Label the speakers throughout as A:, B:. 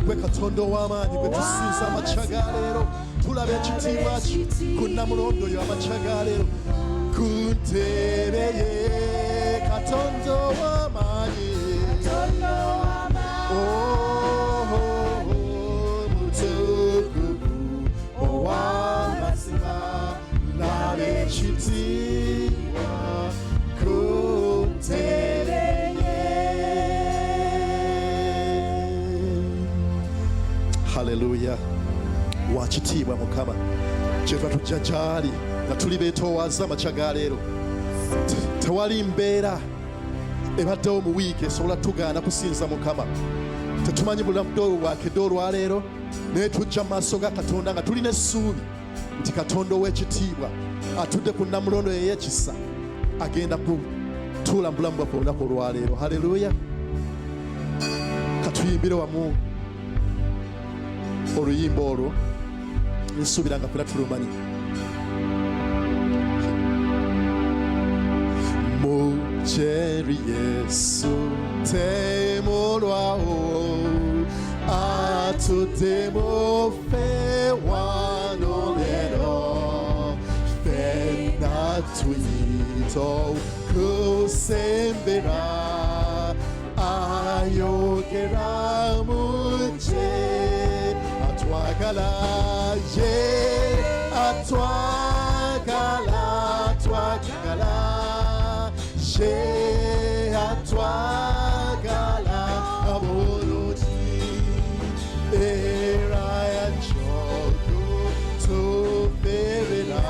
A: gwe Katonda w'amaanyi gwe tusinza amakya ga leero tulaba ekitiibwa kyo ku Namulondo oyo amakya ga leero ku ntebe ye Katonda w'amaanyi mutukuvu ow'amazima laba ekitiibwa ku ntebe ye. Haleluya. Wakitiibwa Mukama kyeva tujja gy'ali nga tuli beetoowaza amakya ga leero. Tewali mbeera ebaddewo mu wiiki esobola tugaana kusinza Mukama. Tetumanyi bulamu bwakadde olwaleero naye tujja mu maaso ga Katonda nga tulina essuubi nti Katonda ow'ekitiibwa atudde ku Namulondo ey'ekisa agenda kutuula mu bulamu bwaffe olunaku olwaleero. Haleluya. Katuyimbire wamu oluyimba olwo nsuubira nga fena tulumanyi. Mukyeri Yesu temulwawo atudde ffe wano leero ffenna tuyita okusembera ayogera mu gye atwagala ye atwagala ye atwagala bulungi era yaky'okutubeerera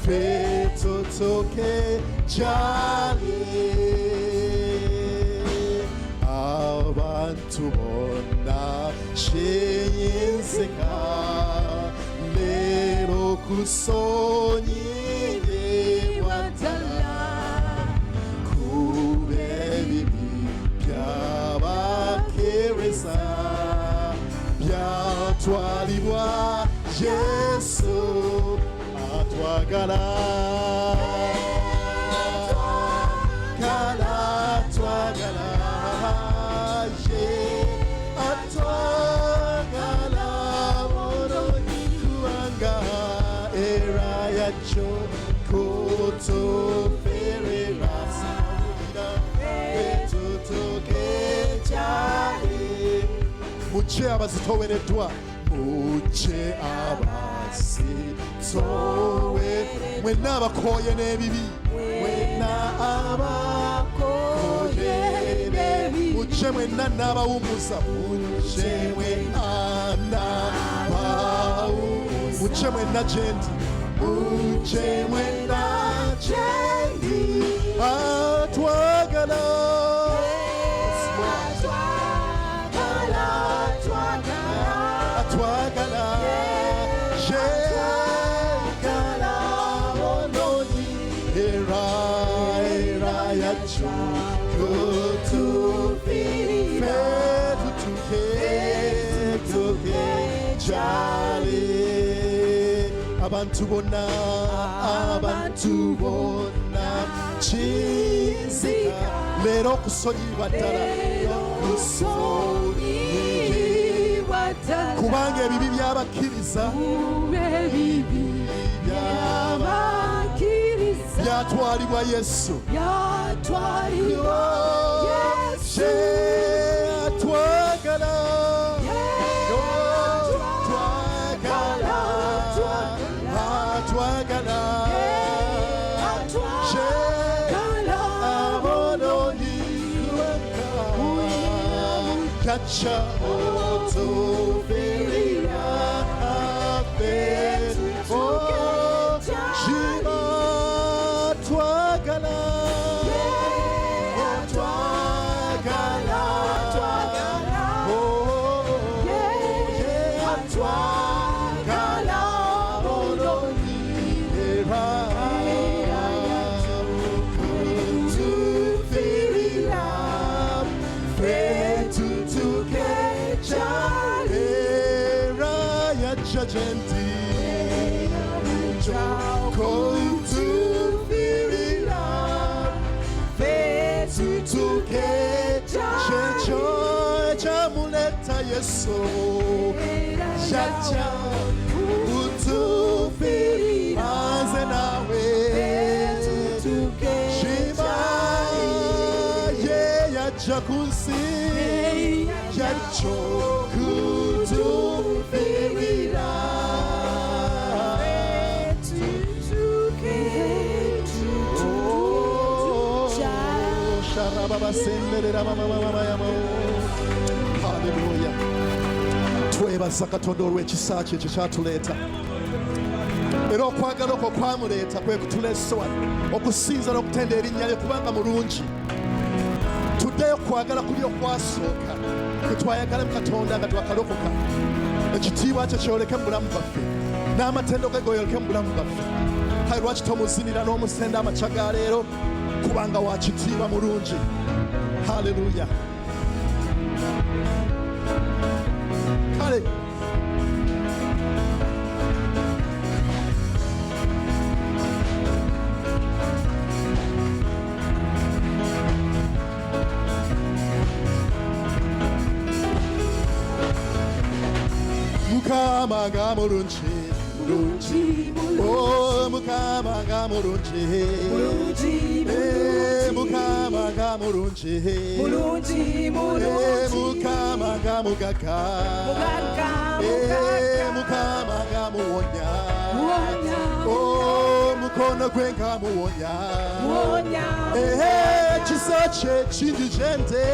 A: ffe tutuuke gy'ali. Abantu bonna kiyinzika leero kusonyiyibwa ddala kuba ebibi by'abakkiriza byatwalibwa Yesu atwagala. Atwagala ye atwagala bulungi kubanga era yaky'okutubeerera tutuuke gy'ali. Mukye abazitoowereddwa mukye abazitoowereddwa mwenna abakooye n'ebibi mwenna abakooye n'ebibi mukye mwenna n'abawummuza mukye mwenna abawummuza mukye mwenna gye ndi mukye mwenna gye ndi atwagala atwagala yegala bulungi era yaky'okutubeerera ffe tutuuke gy'ali. Abantu bonna kiyinzika leero okusonyiyibwa ddala kubanga ebibi by'abakkiriza byatwalibwa Yesu atwagala Kacha otubeerera ffe Shiba twagala bulungi era kutubeerera ffe tutuuke gy'ali. Era yajja gye ndi kutubeerera ffe tutuuke gy'ali. Kyekyo ekyamuleta data Yesu yaja utufiri anze nawe shima ye yaja kunsi yacho kutufirira Hallelujah. Twebaza Katonda olw'ekisa kye kyatuleeta era okwagala okwo kwamuleeta kwe kutuleesa okusinza n'okutenda erinnya lye kubanga mulungi. Tuddeyo kwagala kuli okwasooka kwe twayagalemu Katonda nga twakalokoka. Ekitiibwa kye kyoleke mu bulamu bwaffe n'amatendo ge goyoleke mu bulamu bwaffe. Kale lwaki tomuzinira n'omusenda amakya ga leero kubanga wa kitiibwa mulungi. Hallelujah. Kale Mukama nga mulungi oh Mukama nga mulungi Mukama nga mulungi Mukama nga mugaga Mukama nga muwonya oh mukono gwe nga muwonya ekisa kye kinjijente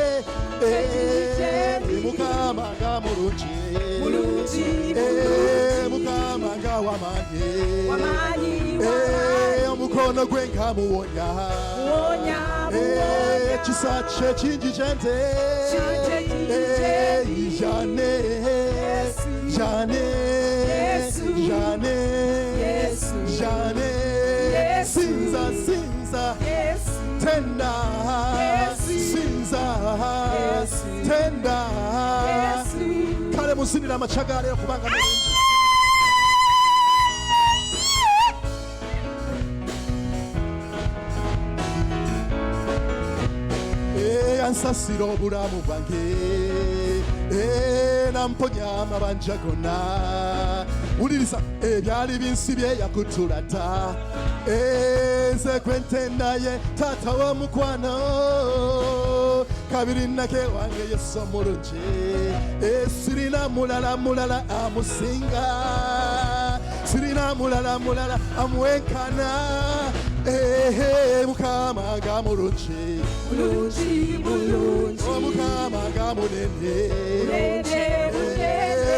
A: Mukama nga mulungi Mukama nga wamanyi omukono gwe nga muwonya ekisa kye kinjijente Jane Jane Jane Jane Sinza Sinza Tenda Sinza Tenda Kale musinira amacagale okubanga mulungi. Ansasira obulamu bwange namponya amabanja gonna. Wuliriza ebyali binsibye yakutulata nze kwentenda ye taata w'omukwano kabiri nake wange Yesu omulungi sirina mulala amusinga sirina mulala amuwenkana Mukama nga mulungi Mukama nga munene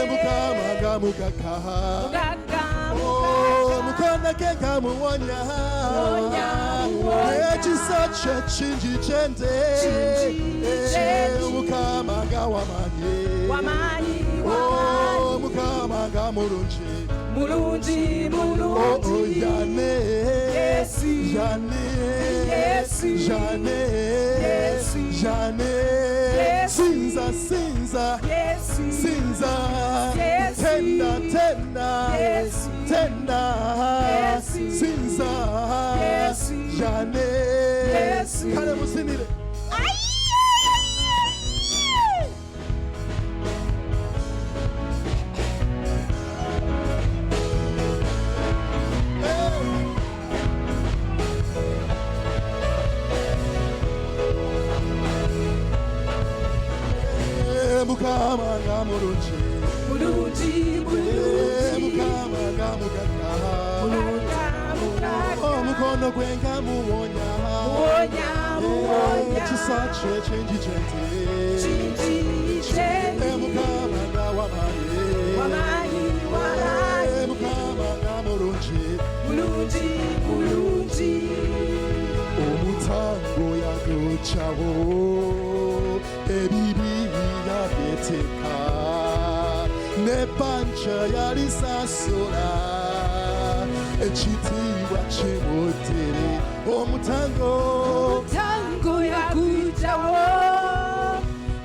A: Mukama nga mugaga mukono ge nga muwonya ekisa kye kinjijente Mukama nga wamanyi Mukama nga mulungi Jane Jane Jane Jane Sinza Sinza Sinza Tenda Tenda Tenda Sinza Jane Kale musinire Mukama nga mulungi Mukama nga mugaga omukono gwe nga muwonya ekisa kye kinjijente Mukama nga wamanyi Mukama nga mulungi omutango yagokyawo ebibi yabyeteka nebanja yalisasula ekitiibwa kimutere omutango
B: yagukyawo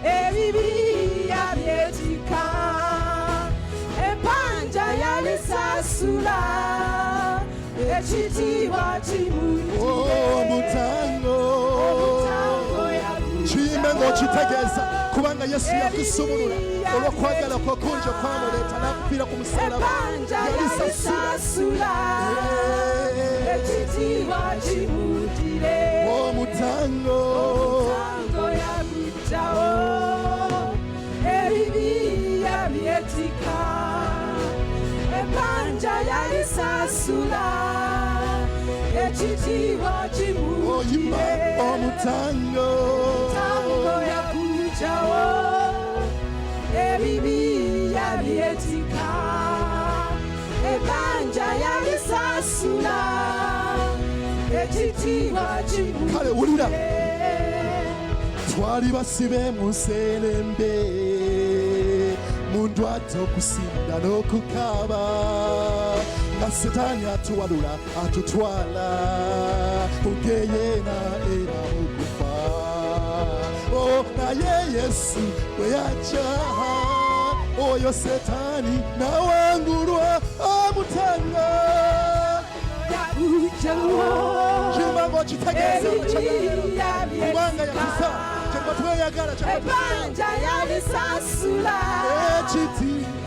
B: ebibi yabyeteka ebanja yalisasula ekitiibwa kimutere
A: omutango kiyimbe ng'okitegeeza kubanga yesu yakusumulula olw'okwagala kwe kungi okwamuleeta n'akupira ku musalaba
B: ebbanja yalisasula ekitiibwa kimudire
A: omutango
B: yagujjawo ebibi yabyetika ebbanja yalisasula ekitiibwa
A: oyimba
B: kimudire
A: omutango
B: yagujjawo ebibi yabyetika ebbanja yalisasula ekitiibwa
A: kale wulira
B: kimudire
A: twali basibe mu nserembe muntu ate okusinda n'okukaaba nga setaani atuwalula atutwala tugeyeena era okufa naye yesu bwe yajja oyo setaani n'awangulwa omutanga kimba ng'okitegeeza kubanga yakufa kyeba tweyagala
B: ebbanja yalisasula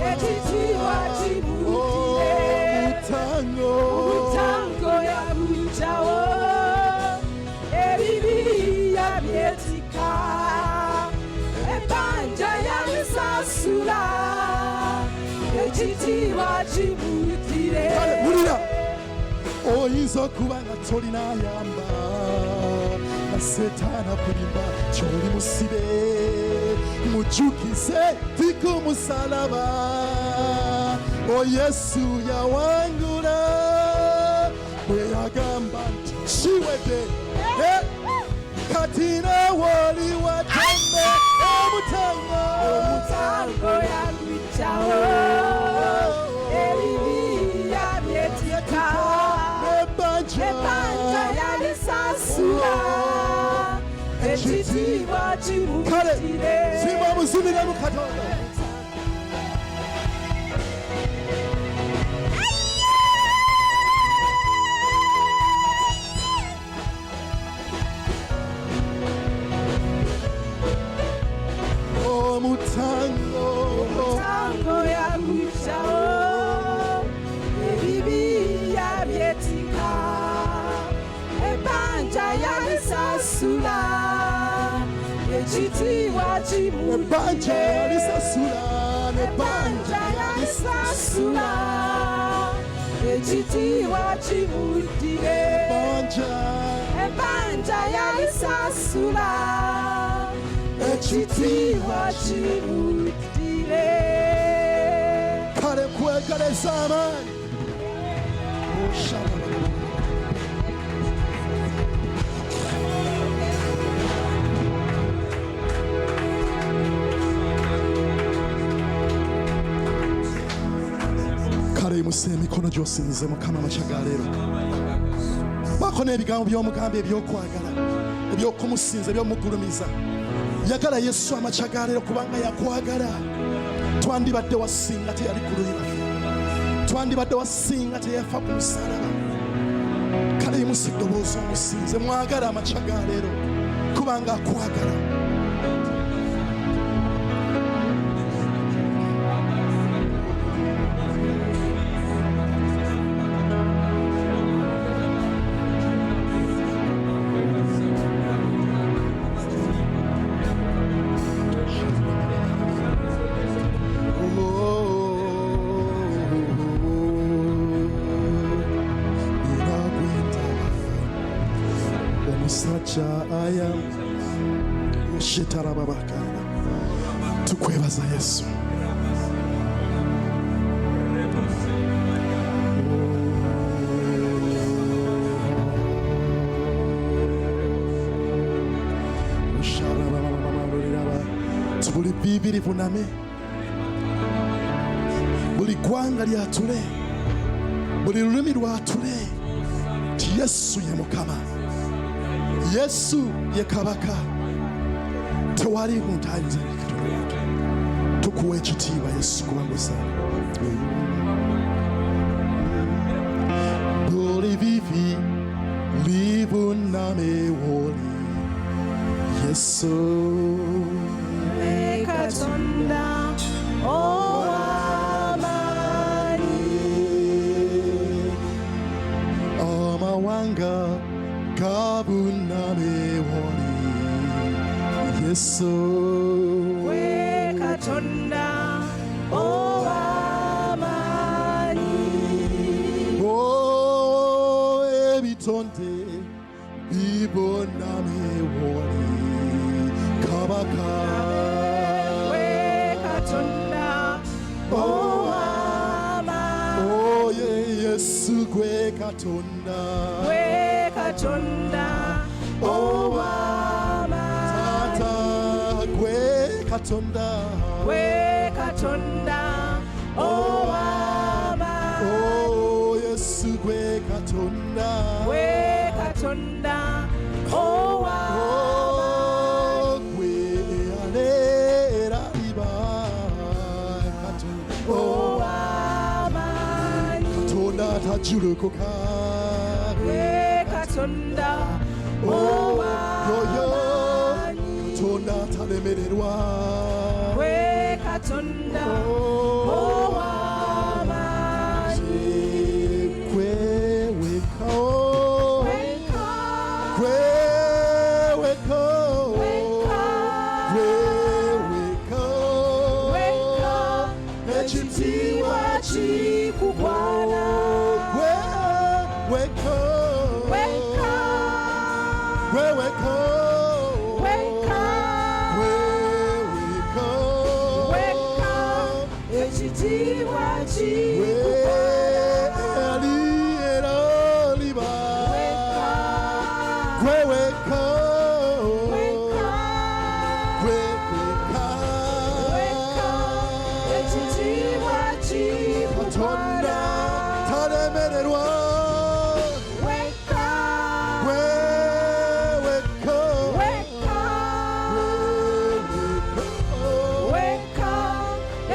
B: ekitiibwa kimudire omutango yagujjawo ebibi yabyetika ebbanja yalisasula ekitiibwa kimudire
A: wulira oyinza okuba nga tolina ayamba nga setaana kulimba kyoli musibe mujjukize tiku musalaba o yesu yawangula bwe yagamba nti kiwedde kati nawooli watembe
B: omutango yagujjawo ebibi yabyetika ebbanja yalisasula ekitiibwa
A: kale
B: kimudire
A: simba omuzimiremu katonda
B: omutango yagujjawo ebibi yabyetika ebbanja yalisasula ekitiibwa
A: ebbanja
B: kimudire
A: yalisasula
B: ebbanja yalisasula ekitiibwa kimudire ebbanja yalisasula ekitiibwa kimudire
A: kale kwegaleza amaanyi kale yimusa emikono gy'osinze mukama amakya ga leero baako n'ebigambo by'omugamba ebyokwagala ebyokumusinza ebyomugulumiza yagala yesu amakya ga leero kubanga yakwagala twandibadde wasinga teyali ku luyi lwaffe twandibadde wasinga teyafa ku musalaba kale yimusa eddoboozi omusinze mwagala amakya ga leero kubanga akwagala omusajja aya shitarababakala tukwebaza yesu buli bibiri buname buli gwanga lyatule buli lulimi lwatule ti yesu ye mukama yesu ye kabaka tewali muntu ayinza tukuwa ekitiibwa yesu kubanga osaana buli bibi libuname woli yesu
B: katonda ow'amaanyi.
A: amawanga gabuname woli Yesu
B: Gwe katonda ow'amaanyi.
A: oh ebitonde biboname woli kabaka
B: Gwe katonda ow'amaanyi.
A: oh Yesu gwe katonda
B: Gwe katonda ow'amaanyi.
A: tata gwe katonda
B: Gwe katonda ow'amaanyi.
A: oh Yesu gwe katonda
B: Gwe katonda ow'amaanyi.
A: oh gwe alera iba katonda
B: Ow'amaanyi.
A: katonda tajulukuka
B: Gwe katonda
A: yoyo
B: ow'amaanyi.
A: katonda talemererwa
B: Gwe katonda ow'amaanyi.
A: gwe wekao
B: Weka,
A: gwe wekao
B: weka,
A: gwe wekao
B: weka, ekitiibwa kikugwana.
A: gwe wekao
B: Weka,
A: gwe wekao
B: weka,
A: gwe wekao
B: weka, ekitiibwa
A: gwe
B: kikugwana.
A: aliera liba
B: Weka,
A: gwe wekao
B: weka,
A: gwe wekao
B: weka, ekitiibwa
A: katonda
B: kikugwana.
A: talemererwa
B: Weka,
A: gwe wekao
B: weka, weka,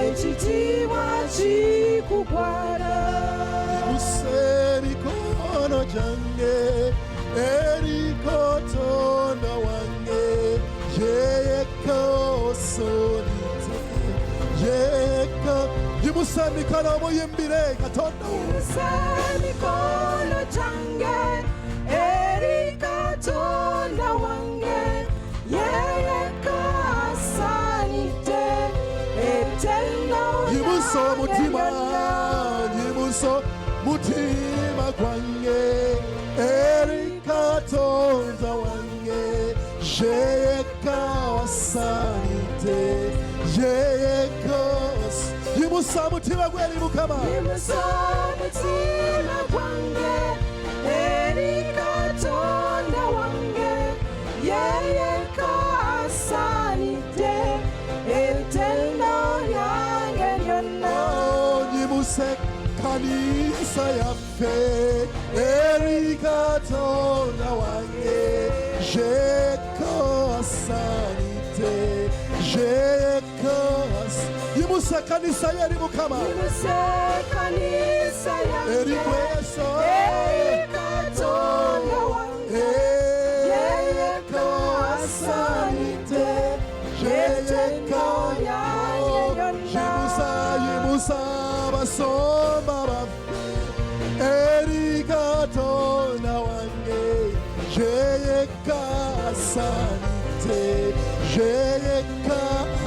B: ekitiibwa kikugwana.
A: Muse mikono jange eri katonda wange yeka osonite yeka yimusa mikono muyimbire katonda
B: Musa emikono gyange eri katonda wange yeyeka asaanidde ettendo
A: yimusa omutima
B: lyonna.
A: yimusa mutima gwange eri katonda wange yeka asaanidde yeka yimusa mutima gweri mukama
B: Yimusa omutima gwange eri katonda wange yeyeka asaanidde ettendo lyange lyonna.
A: nyimuse kanisa yaffe eri katonda wange yeka asaanidde yeka yimusa kanisa yeri mukama
B: Yimusa kanisa
A: eri
B: yange
A: kweso
B: eri katonda wange yeyeka asaanidde ettendo lyange
A: yimusa
B: lyonna.
A: yimusa basomba baffe eri katonda wange yeyeka asaanidde yeyeka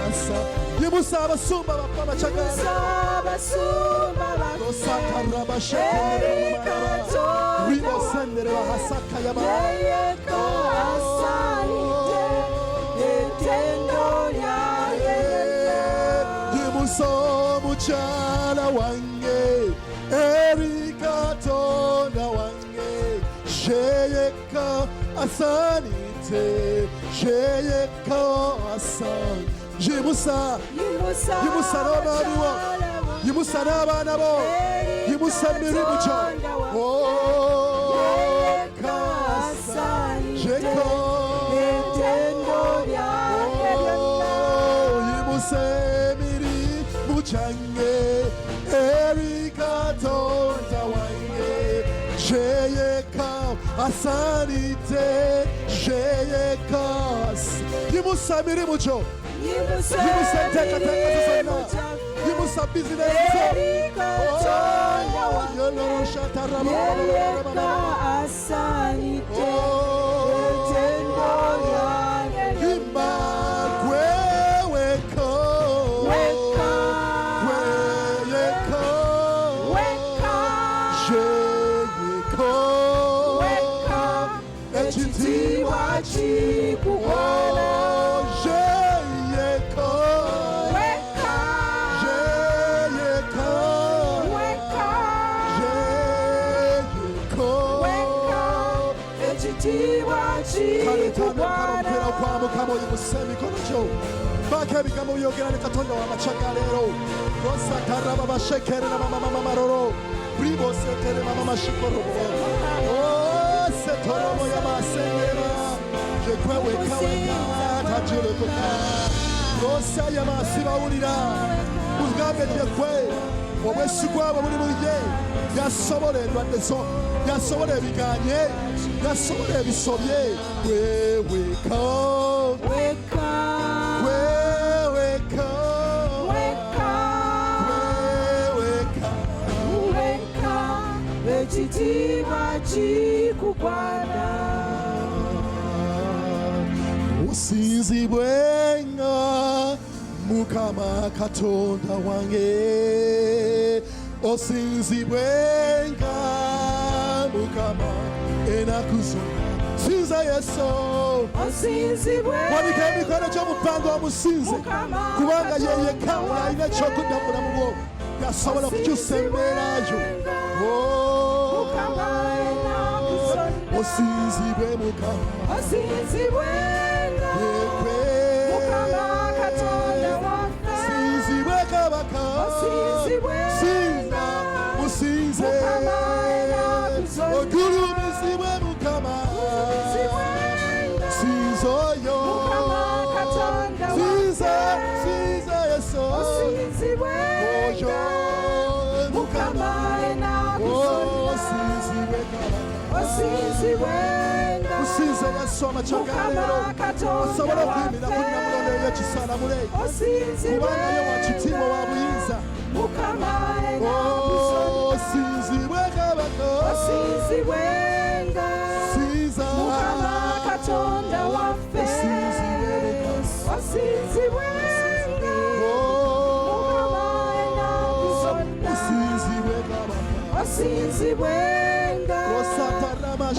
A: asa yimusa abasumba baffe abacagala
B: Yimusa abasumba baffe eri katonda
A: ribosendere
B: wange
A: bahasaka yama
B: yeyeka asaanidde ettendo lyange lyonna.
A: yimusa omukyala wange eri katonda wange yeyeka asaanidde yeyeka asaanidde yimusa yimusa n'abaami bo yimusa n'abaana bo yimusa emirimu gyo
B: yeyeka asaanidde ettendo lyange lyonna.
A: yimusa emirimu gyange eri katonda wange yeyeka asaanidde yeyeka yimusa emirimu gyo Yimuse enteekateeka ze zonna. Yimusa bizinesi zo. Yoloro shataraba. Yimba gweweko. Gweyeko. Jeyeko. Ekitiibwa kikubona. Jeyeko. Jeyeko. Kale kwamukama oyimusa emikono gyo. Baako ebigambo byogera ne Katonda w'amakyanga leero. Rosataraba bashekere na mama maroro. Pribo setere mama mashikorobo. Setorobo yamasengera. Jekweweka tajulekuka. Rosa yamasibawulira. Mugambe jekwe. Obwesigwa bwe buli mu ye. Yasobola endwadde zo. Yasobola ebiganye. Yasobola ebisobye. Gweweka.
B: Ekitiibwa kikubona.
A: Osinzibwenga Mukama Katonda wange. Osinzibwenga Mukama enaku zonna. Sinza Yesu. Wanika emikono gyo mu bbanga omusinze. Kubanga ye yekka alina ekyokudda mu bulamu bwo. Yasobola okukyusa embeera yo. Osinzibwe Mukama.
B: Mukama Katonda waffe.
A: Osinzibwe Kabaka. Sinza musinze. Ogulumizibwe Mukama. Sinza oyo. Sinza Yesu. Oyo Mukama. Musinze Yesu amakyanga leero. Osobola okuyimira ku Namulondo ey'ekisalamule. Kubanga ye wa kitiibwa wa buyinza. Osinzibwe Kabaka. Sinza
B: Katonda waffe. Osinzibwenga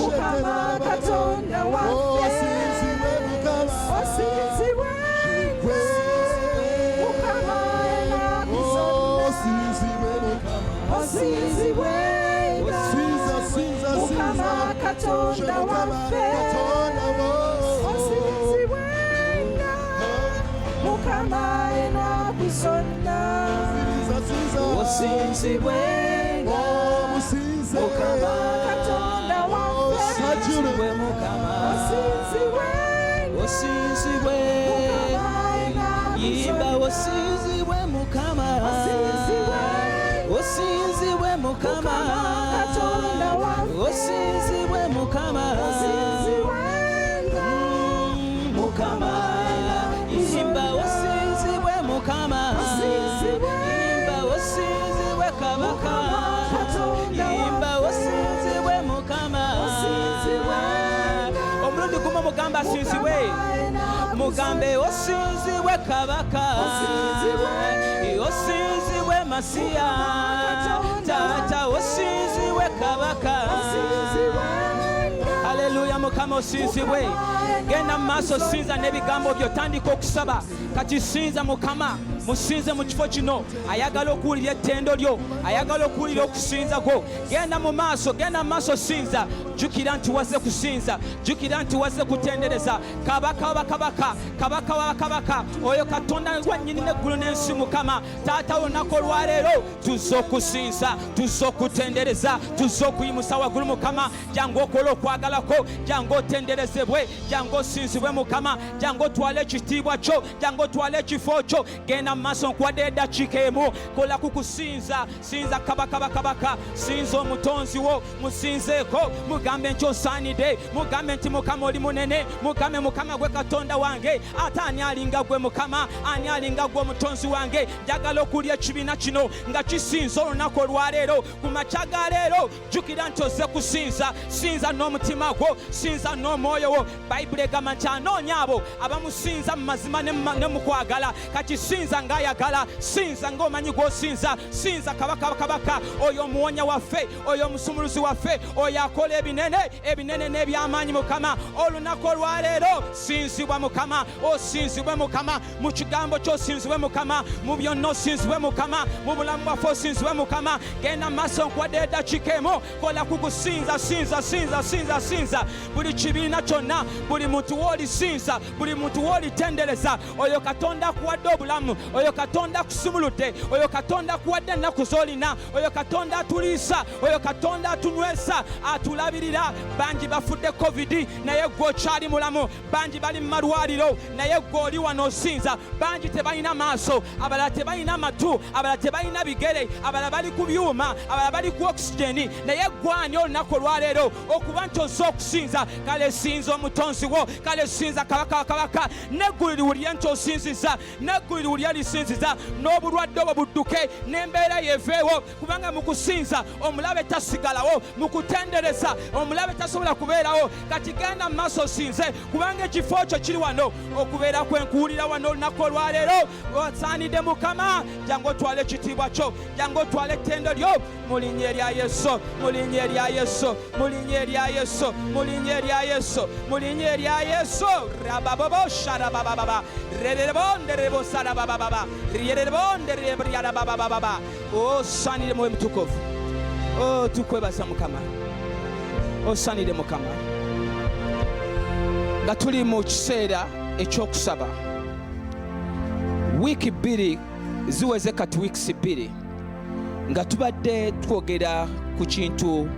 B: Mukama Katonda waffe. Osinzibwenga Mukama Osinzibwenga Mukama Katonda waffe. Osinzibwenga Mukama enaku zonna. Osinzibwenga Mukama Katonda waffe.
C: Yimba osinzibwe Mukama. Osinzibwe Mukama. Osinzibwe Mukama. Mukama. Yimba osinzibwe Mukama. Yimba osinzibwe Kabaka. Yimba osinzibwe Mukama. Omulundi gumu mugamba asinzibwe. Mugambe osinzibwe Kabaka. Osinzibwe Masiya. Tata osinzibwe Kabaka. Haleluya. Mukama osinzibwe. Genda mu maaso sinza n'ebigambo byo, tandika okusaba. Kati sinza Mukama. Musinze mu kifo kino. Ayagala okuwulira ettendo lyo. Ayagala okuwulira okusinza kwo. Genda mu maaso sinza. Jjukira nti wazze kusinza. Jjukira nti wazze kutendereza Kabaka w'abakabaka, Kabaka w'abakabaka, oyo Katonda gwannyini n'eggulu n'ensi. Mukama taata olunaku olwaleero tuzze okusinza, tuzze okutendereza, tuzze okuyimusa waggulu. Mukama jangu okola okwagalako, jangu otenderezebwe, jangu osinzibwe Mukama, jangu otwale ekitiibwa kyo, jangu otwale ekifo kyo. Genda genda mu maaso nkuwadde eddakiika emu kola kukusinza sinza kabaka sinza omutonzi wo musinzeeko mugambe nti osaanidde mugambe nti mukama oli munene mugambe mukama gwe katonda wange ate ani alinga gwe mukama ani alinga gwe omutonzi wange njagala okulya ekibiina kino nga kisinza olunaku olwaleero ku makya ga leero jjukira nti ozze kusinza sinza n'omutima gwo sinza n'omwoyo wo bayibuli egamba nti anoonya abo abamusinza mu mazima ne mu kwagala kati sinza ng'ayagala sinza ng'omanyi gw'osinza sinza kabaka oyo omuwonya waffe oyo omusumuluzi waffe oyo akola ebinene n'ebyamaanyi mukama olunaku olwaleero sinzibwa mukama osinzibwe mukama mu kigambo ky'osinzibwe mukama mu byonna osinzibwe mukama mu bulamu bwaffe osinzibwe mukama genda mu maaso nkuwadde eddakiika emu kola kukusinza sinza buli kibiina kyonna buli muntu w'olisinza buli muntu w'olitendereza oyo katonda akuwadde obulamu oyo katonda akusumuludde oyo katonda akuwadde ennaku z'olina oyo katonda atuliisa oyo katonda atunywesa atulabirira bangi bafudde covid naye gwe okyali mulamu bangi bali mu malwaliro naye gwe oli wano osinza bangi tebalina maaso abalala tebalina matu abalala tebalina bigere abalala bali ku byuma abalala bali ku okisigeni naye gwani olunaku olwaleero okuba nti ozze okusinza kale sinza omutonzi wo kale sinza kabaka neggulu liwulire nti osinziza neggulu liwulire lisinziza n'obulwadde obwo budduke n'embeera yeeveewo kubanga mu kusinza omulabe tasigalawo mu kutendereza omulabe tasobola kubeerawo kati genda mu maaso osinze kubanga ekifo kyo kiri wano okubeera kwenkuwulira wano olunaku olwaleero osaanidde mukama jangu otwale ekitiibwa kyo jangu otwale ettendo lyo mu linnya erya yesu mu linnya erya yesu mu linnya erya yesu mu linnya erya yesu mu linnya erya yesu rababobo sharabababa rerebonderebo sarabababa ryerebonderebyarabababa osaanire muwe mutukuvu tukwebaza mukama osaanire mukama nga tuli mu kiseera ekyokusaba wiiki bbiri ziweze kati wiikisi bbiri nga tubadde twogera ku kintu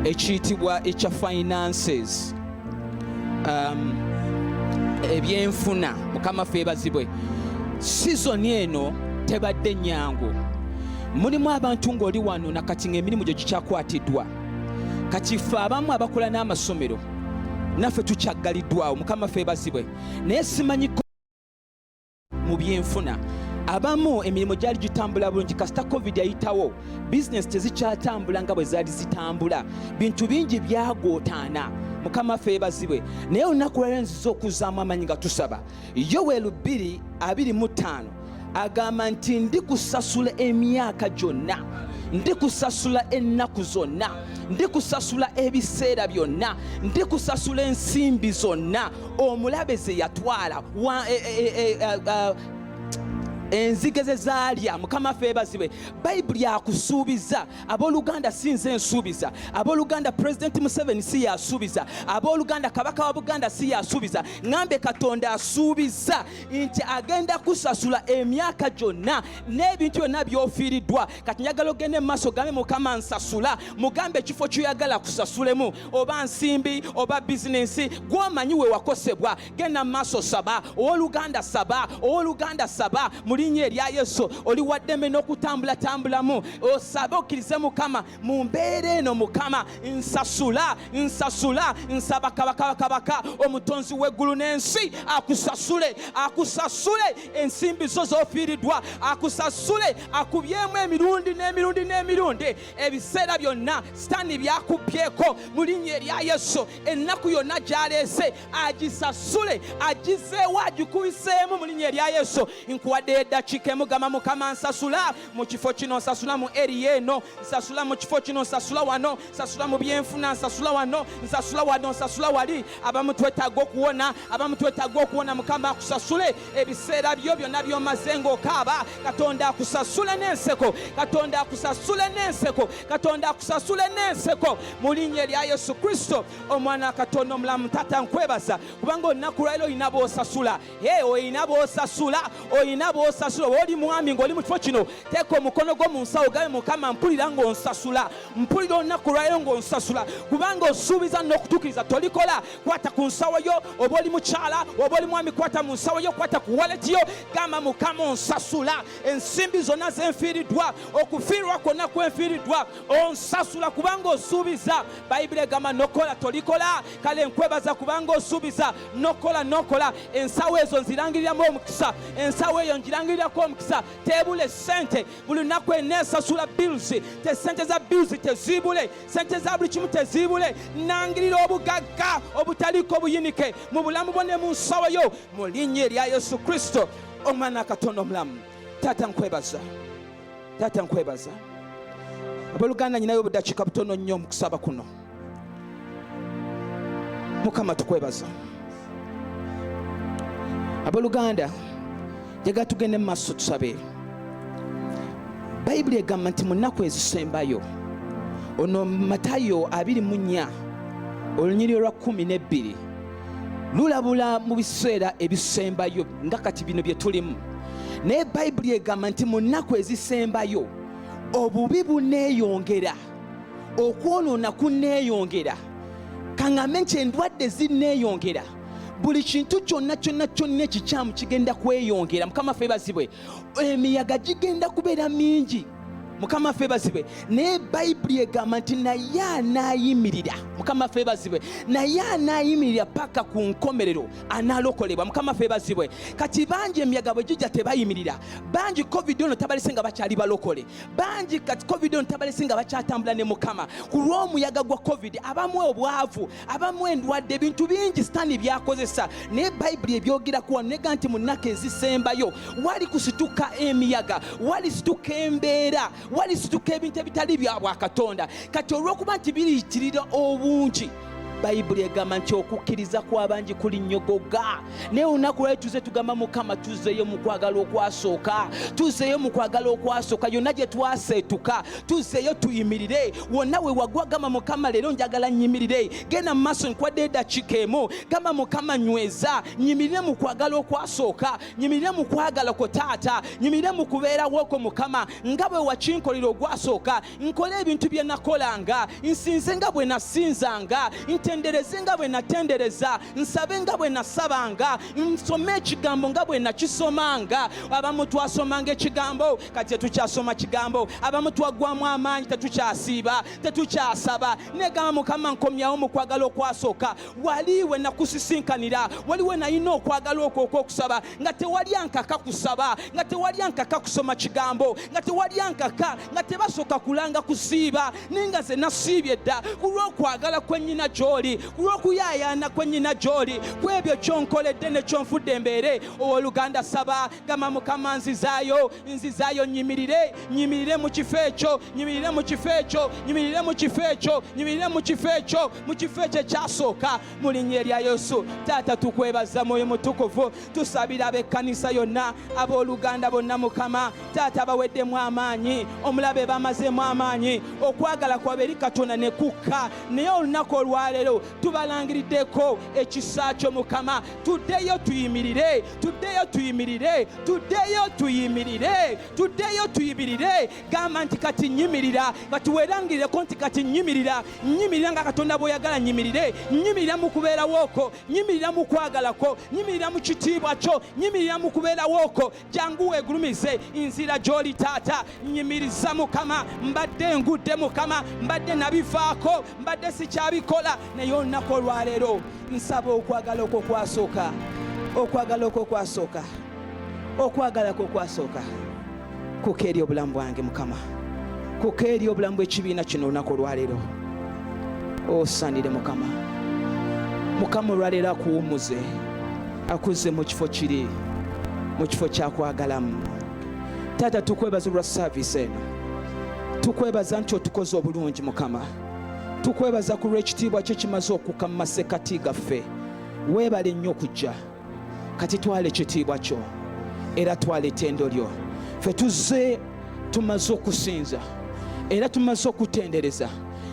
C: ekiyitibwa ekya finances ebyenfuna mukama ffe ebazibwe sizoni eno tebadde nnyangu mulimu abantu ng'oli wano nakati ng'emirimu gyo gikyakwatiddwa kati ffe abamu abakola n'amasomero naffe tukyagaliddwawo mukama ffe ebazibwe naye simanyi mu byenfuna abamu emirimu gyali gitambula bulungi kasita covid yayitawo bizinesi tezikyatambula nga bwe zaali zitambula bintu bingi byagootaana mukama ffe ebazibwe naye olunaku lwalero nziza okuzzaamu amaanyi nga tusaba Yoweri 2:25 agamba nti ndikusasula emyaka gyonna ndikusasula ennaku zonna ndikusasula ebiseera byonna ndikusasula ensimbi zonna omulabe ze yatwala enzige ze zaalya mukama ffe ebazibwe bayibuli akusuubiza abooluganda si nze nsuubiza abooluganda pulezidenti Museveni si yasuubiza abooluganda kabaka wa Buganda si yasuubiza ŋambe katonda asuubiza nti agenda kusasula emyaka gyonna n'ebintu byonna by'ofiiriddwa kati njagala ogende mu maaso gambe mukama nsasula mugambe ekifo kyoyagala kusasulemu oba nsimbi oba bizinensi gw'omanyi we wakosebwa genda mu maaso saba owooluganda saba linnya erya Yesu oli waddembe n'okutambula osabe okkirize mukama mu mbeera eno mukama nsasula nsaba kabaka omutonzi w'eggulu n'ensi akusasule ensimbi zo z'ofiiriddwa akusasule akubyemu emirundi ebiseera byonna sitaani byakubyeko mu linnya erya Yesu ennaku yonna gy'aleese agisasule agizeewo agikubiseemu mu linnya erya Yesu nkuwadde eddakiika emugamba mukama nsasula mu kifo kino nsasula mu eriya eno nsasula mu kifo kino nsasula wano nsasula mu byenfuna nsasula wano nsasula wali abamu twetaaga okuwona mukama akusasule ebiseera byo byonna by'omaze ng'okaaba katonda akusasule n'enseko mu linnya erya Yesu Kristo omwana wa Katonda omulamu tata nkwebaza kubanga olunaku lwaliro olina b'osasula olina b'osasula onsasula. Oli mwami ng'oli mu kifo kino, teeka omukono gwo mu nsawo gabe Mukama mpulira ng'onsasula, mpulira olunaku lwayo ng'onsasula, kubanga osuubiza n'okutuukiriza tolikola. Kwata ku nsawo yo, oba oli mukyala oba oli mwami, kwata mu nsawo yo, kwata ku wallet yo, gamba Mukama onsasula. Ensimbi zonna zenfiiriddwa, okufiirwa kwonna kwenfiiriddwa, onsasula kubanga osuubiza. Bayibuli egamba nokola tolikola. Kale nkwebaza kubanga osuubiza, nokola. Ensawo ezo nzirangiriramu omukisa, ensawo eyo ngirangirirako omukisa. Teebule sente, buli lunaku eneesasula bills, te sente za bills teziibule, sente za buli kimu teziibule. Nangirira obugagga obutaliko buyinike mu bulamu bwo ne mu nsawo yo, mu linnya erya Yesu Kristo omwana Katonda omulamu. Taata nkwebaza, taata nkwebaza. Abooluganda nyinayo obudakiika butono nnyo mu kusaba kuno. Mukama tukwebaza. Abooluganda njagala tugende mu maaso tusabe. Bayibuli egamba nti mu nnaku ezisembayo, ono Matayo 24 olunyiriri lwa 12 lulabula mu biseera ebisembayo nga kati bino bye tulimu. Naye Bayibuli egamba nti mu nnaku ezisembayo obubi buneeyongera, okwonoona kuneeyongera, kaŋŋambe nti endwadde zineeyongera, buli kintu kyonna ekikyamu kigenda kweyongera. Mukama ffe bazibwe, emiyaga gigenda kubeera mingi. Mukama ffe bazibwe. Naye Bayibuli egamba nti naye anaayimirira, Mukama ffe bazibwe, naye anaayimirira paka ku nkomerero anaalokolebwa. Mukama ffe bazibwe. Kati bangi emiyaga bwe gijja tebayimirira, bangi covid ono tabalese nga bakyali balokole, bangi kati covid ono tabalese nga bakyatambula ne Mukama ku lw'omuyaga gwa covid. Abamu obwavu, abamu endwadde, ebintu bingi sitaani byakozesa. Naye Bayibuli ebyogeraku wano negamba nti mu nnaku ezisembayo wali kusituka emiyaga, wali situka embeera, wali situka ebintu ebitali bya Bwakatonda. Kati olw'okuba nti biriyitirira obungi, Bayibuli egamba nti okukkiriza kw'abangi kuli nnyogoga. Naye olunaku lwali tuze tugamba Mukama tuzeeyo mu kwagala okwasooka, tuzeeyo mu kwagala okwasooka, yonna gye twaseetuka tuzeeyo tuyimirire. Wonna we wagwa gamba Mukama leero njagala nnyimirire. Genda mu maaso nkwadde eddakiika emu, gamba Mukama nyweza, nyimirire mu kwagala okwasooka, nyimirire mu kwagala kwo Taata, nyimirire mu kubeerawo kwo Mukama nga bwe wakinkolera ogwasooka. Nkole ebintu bye nakolanga, nsinze nga bwe nasinzanga, ntendereze nga bwe natendereza, nsabe nga bwe nasabanga, nsome ekigambo nga bwe nakisomanga. Abamu twasomanga ekigambo kati tetukyasoma kigambo, abamu twaggwamu amaanyi tetukyasiiba, tetukyasaba. Negamba Mukama nkomyawo mu kwagala okwasooka. Wali we nakusisinkanira, wali we nalina okwagala okwo okwokusaba nga tewali ankaka kusaba, nga tewali ankaka kusoma kigambo, nga tewali ankaka, nga tebasooka kulanga kusiiba. Ninga ze nasiibye dda ku lw'okwagala kwennyina gy'oli, ku lw'okuyaayaana kwennyina gy'oli, ku ebyo kyonkoledde ne kyonfudde embeere. Owooluganda saba, gamba Mukama nzizaayo, nyimirire mu kifo ekyo, nyimirire mu kifo ekyo, nyimirire mu kifo ekyo, nyimirire mu kifo ekyo, mu kifo ekyo ekyasooka, mu linnya erya Yesu. Taata tukwebaza Mwoyo Mutukuvu, tusabira ab'ekkanisa yonna, abooluganda bonna Mukama. Taata baweddemu amaanyi, omulabe bamazeemu amaanyi, okwagala kwabwe eri Katonda ne kukka. Naye olunaku olwaleero tubalangiriddeko ekisa kyo Mukama. Tuddeyo tuyimirire, tuddeyo tuyimirire, tuddeyo tuyimirire, tuddeyo tuyimirire. Gamba nti kati nyimirira, kati weerangirireko nti kati nyimirira, nyimirira nga Katonda bw'oyagala nyimirire, nyimirira mu kubeerawo kwo, nyimirira mu kwagala kwo, nyimirira mu kitiibwa kyo, nyimirira mu kubeerawo kwo. Jangu weegulumize nzira gy'oli Taata, nyimiriza Mukama. Mbadde ngudde Mukama, mbadde nabivaako, mbadde sikyabikola, naye olunaku olwaleero nsaba okwagala okwo kwasooka, okwagala okwo kwasooka, okwagala kwo kwasooka kuka eri obulamu bwange Mukama, kuka eri obulamu bw'ekibiina kino olunaku olwaleero. Osaanire Mukama. Mukama olwaleero akuwummuze, akuzze mu kifo kiri, mu kifo kyakwagalamu. Taata tukwebaza olwa saaviisi eno, tukwebaza nti otukoze obulungi Mukama, tukwebaza ku lw'ekitiibwa kye kimaze okukka mu masekkati gaffe. Weebale nnyo okujja, kati twala ekitiibwa kyo era twala ettendo lyo. Ffe tuzze tumaze okusinza era tumaze okutendereza,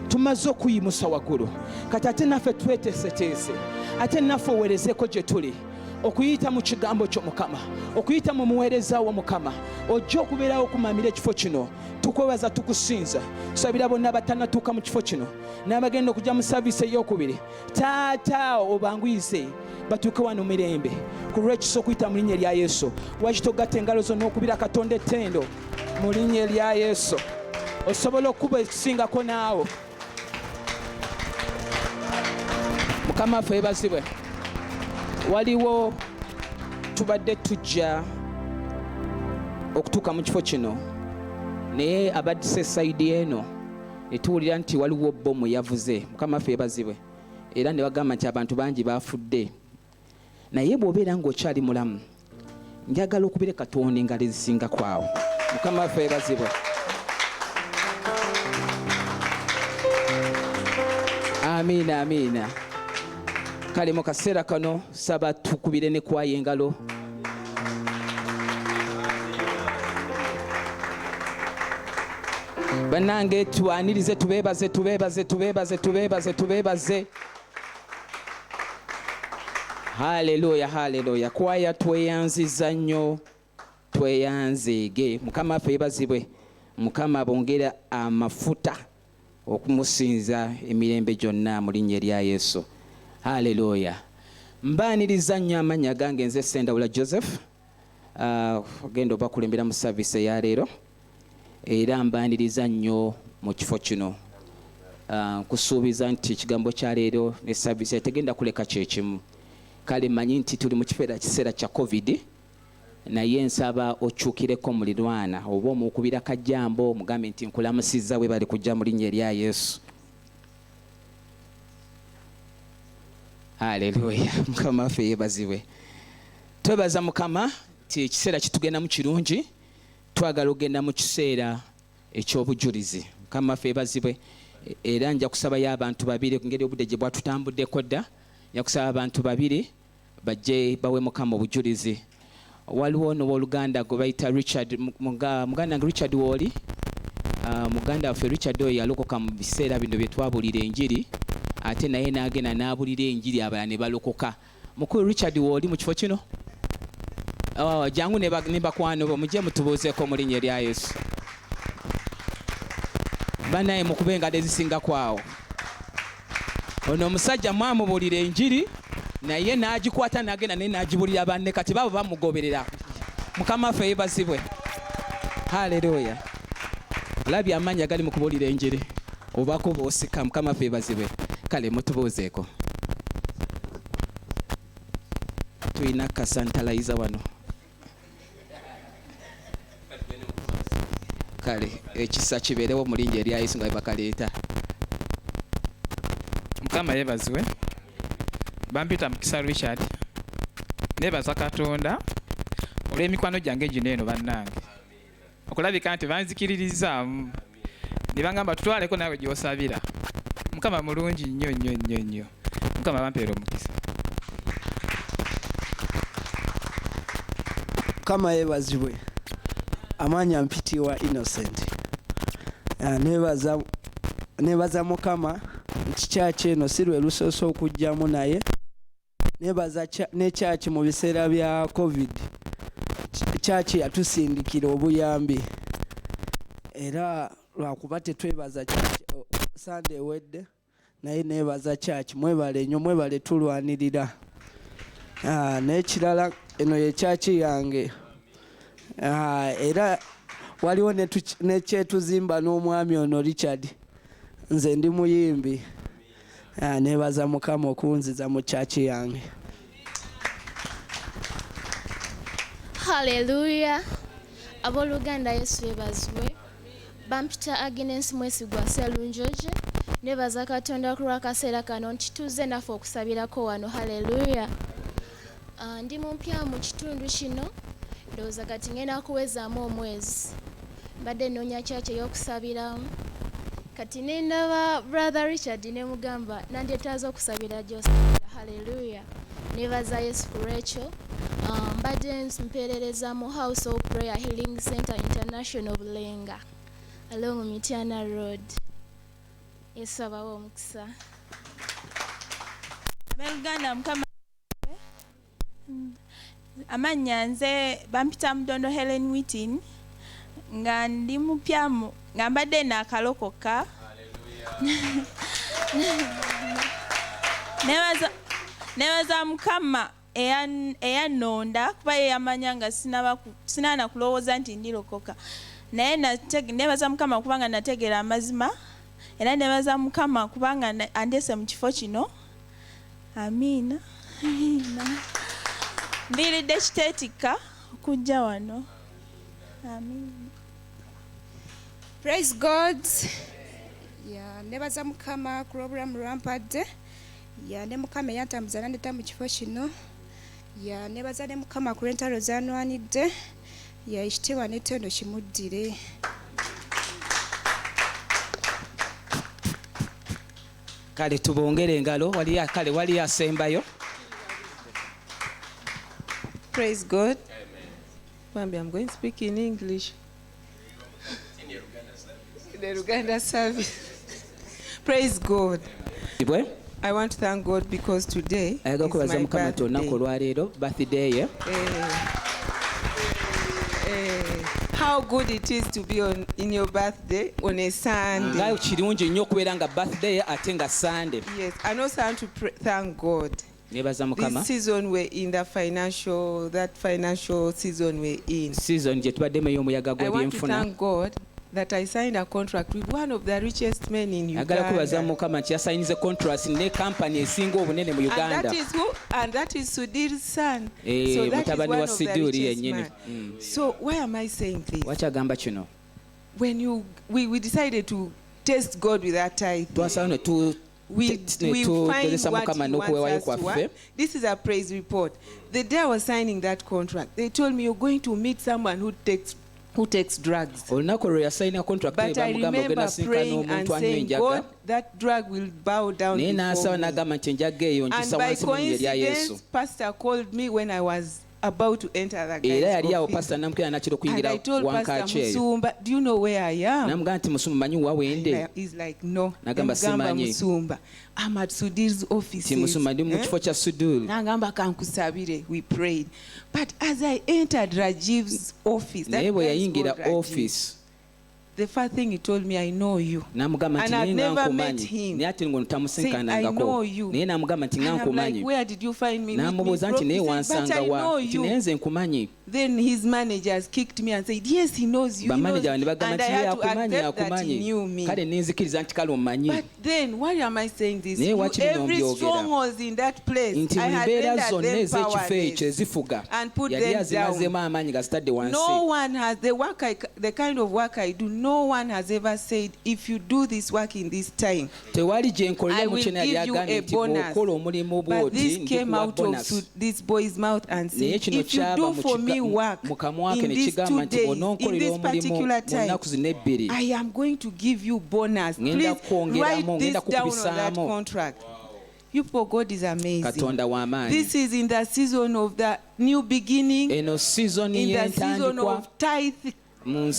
C: tumaze okuyimusa waggulu. Kati ate naffe tweteeseteese, ate naffe oweerezeeko gye tuli. okuyita mu kigambo kyo Mukama, okuyita mu muweereza wo Mukama, ojja okubeerawo okumamira ekifo kino. Tukwebaza, tukusinza. Tusabira bonna abatannatuuka mu kifo kino n'abagenda okujja mu saavisi ey'okubiri. Taata obanguyize batuuke wano mirembe ku lw'ekisa okuyita mu linnya erya Yesu. Wakitogatta engalo zo n'okubira Katonda ettendo mu linnya erya Yesu. Osobola okuba ekisingako naawe. Mukama waffe yeebazibwe. Waliwo tubadde tujja okutuuka mu kifo kino naye abaddise sayidi eno ne tuwulira nti waliwo bbomu yavuze. Mukama waffe yeebazibwe. Era ne bagamba nti abantu bangi baafudde. Naye bw'obeera ng'okyali mulamu, njagala okubira Katonda engalo ezisinga kwawo. Mukama waffe yeebazibwe. Amiina, amiina. Kale mu kaseera kano saba tukubire ne kwaya engalo. Bannange twanirize, tubeebaze, tubeebaze, tubeebaze, tubeebaze, tubeebaze. Haleluya, haleluya. Kwaya tweyanziza nnyo, tweyanzeege. Mukama waffe yeebazibwe. Mukama bongera amafuta okumusinza emirembe gyonna mu linnya erya Yesu. Haleluya. Mbaaniriza nnyo amannya gange, nze Sendawula Joseph, ogenda obakulembera mu saavisi eya leero, era mbaaniriza nnyo mu kifo kino. Nkusuubiza nti ekigambo kya leero ne saavisi tegenda kuleka kyekimu. Kale mmanyi nti tuli mu kiseera kya COVID, naye nsaba okyukireko mulirwana oba omukubira kajjambo mugambe nti nkulamusizza we bali kujja mu linnya erya Yesu. Haleluya. Mukama waffe yeebazibwe. Twebaza Mukama ti ekiseera kitugenda mu kirungi, twagala ogenda mu kiseera eky'obujulizi. Mukama waffe yeebazibwe. Era nja kusabayo abantu babiri ngeri obudde gye bwatutambuddeko dda, nja kusaba abantu babiri bajje bawe Mukama obujulizi. Waliwo n'owooluganda gwe bayita Richard, muganda Richard Wooli. Muganda waffe Richard oyo yalokoka mu biseera bino bye twabulira enjiri, ate naye n'agenda n'abulira enjiri abalala ne balokoka. Mukulu Richard Wooli mu kifo kino? Jangu ne bakwano bo mujje mutubuuzeeko mu linnya erya Yesu. Bannaye mukube engalo ezisinga kwawo. Ono omusajja mwamubuulira enjiri naye n'agikwata n'agenda naye n'agibulira banne, kati babo bamugoberera. Mukama waffe yeebazibwe. Haleluya. Olabye amannya gali mu kubuulira enjiri obaako boosika. Mukama waffe yeebazibwe. Kale mutubuuzeeko. Tuyina kasantalayiza wano. Kale ekisa kibeerewo mu linnya erya Yesu nga bwe bakaleeta.
D: Mukama yeebazibwe. Bampita Mukisa Richard. Neebaza Katonda olw'emikwano gyange gino eno bannange. Okulabika nti banzikiririzaamu. Ne bangamba tutwaleko naawe gy'osabira. Mukama mulungi nnyo nnyo nnyo nnyo. Mukama bampeera omukisa.
B: Mukama yeebazibwe. Amanya mpitiwa Innocent. Neebaza Mukama nti eno si lwe lusoose okujjamu naye. Neebaza ne kyaki mu biseera bya COVID. Kyaki yatusindikira obuyambi. Era lwakuba tetwebaza kyaki Sunday ewedde, naye neebaza kyaki. Mwebale nnyo, mwebale tulwanirira. N'ekirala eno ye kyaki yange. Era waliwo nekyetuzimba n'omwami ono Richard. Nze ndi muyimbi. Neebaza Mukama okunziza mu kyaki yange.
E: Haleluya. Abooluganda Yesu yeebazibwe. Bampita Agnes Mwesigwa Sserunjoje. Neebaza Katonda ku lw'akaseera kano nti tuze naffe okusabirako wano. Haleluya. Ndi mumpya mu kitundu kino, ndowooza kati ngenda kuwezaamu omwezi. Mbadde nnoonya kyaki ey'okusabiramu. Kati nendaba Brother Richard ne mugamba nandyetaaza okusabira gy'osabira. Haleluya. Neebaza Yesu ku lw'ekyo. Mbadde mpeerereza mu House of Prayer Healing Center International Bulenga along Mityana Road. Yesu abawe omukisa.
F: Ab'Uganda Mukama Amannya nze bampita Mudondo Helen Whitin nga ndi mupya nga mbadde naakalokoka. Nebaza Mukama eyannonda kuba yeyamanya nga sinaana kulowooza nti ndirokoka, naye nebaza Mukama kubanga nategeera amazima, era nebaza Mukama kubanga andeese mu kifo kino. Amiina. Mbiridde kiteetika okujja wano. Amiina.
G: Praise God. Ya nebaza Mukama ku lw'obulamu lwampadde. Ya ne Mukama yantambuza nandeta mu kifo kino. Ya nebaza ne Mukama ku lw'entalo zanwanidde. Ya ekitiibwa n'ettendo kimuddire.
C: Kale tubongere engalo, wali asembayo.
H: Praise God. Amen. I'm going to speak in English. The Uganda service. Praise God. I want to thank God because today is my birthday. How good it is to be in your birthday on a Sunday. Yes, and also I want to thank God. This season we're in that financial season we're in. I want to thank God that I signed a contract with one of the richest men in Uganda. And that is who? And that is Sudir's son. So that is one of the richest men. So why am I saying this? When we decided to test God with that tithe, we find what he wants us to want. This is a praise report. The day I was signing that contract, they told me you're going to meet someone who takes drugs. But I remember praying and saying, God, that drug will bow down before me. And by coincidence, Pastor called me when I was about to enter the guy's office. And I told Pastor Musumba, do you know where I am? He's like, no. Musumba. I'm at Sudir's office. We prayed. But as I entered Rajiv's office, the first thing he told me, I know you. And I've never met him. Said, I know you. And I'm like, where did you find me? But I know you. Then his managers kicked me and said, yes, he knows you. And I had to accept that he knew me. But then, why am I saying this? Every stronghold in that place, I had rendered them powerless and put them down. No one has, the kind of work I do, no one has ever said, if you do this work in this time, I will give you a bonus. But this came out of this boy's mouth and said, if you do for me work in these 2 days, in this particular time, I am going to give you bonus. Please write this down on that contract. You for God is amazing. This is in the season of the new beginning, in the season of tithe, and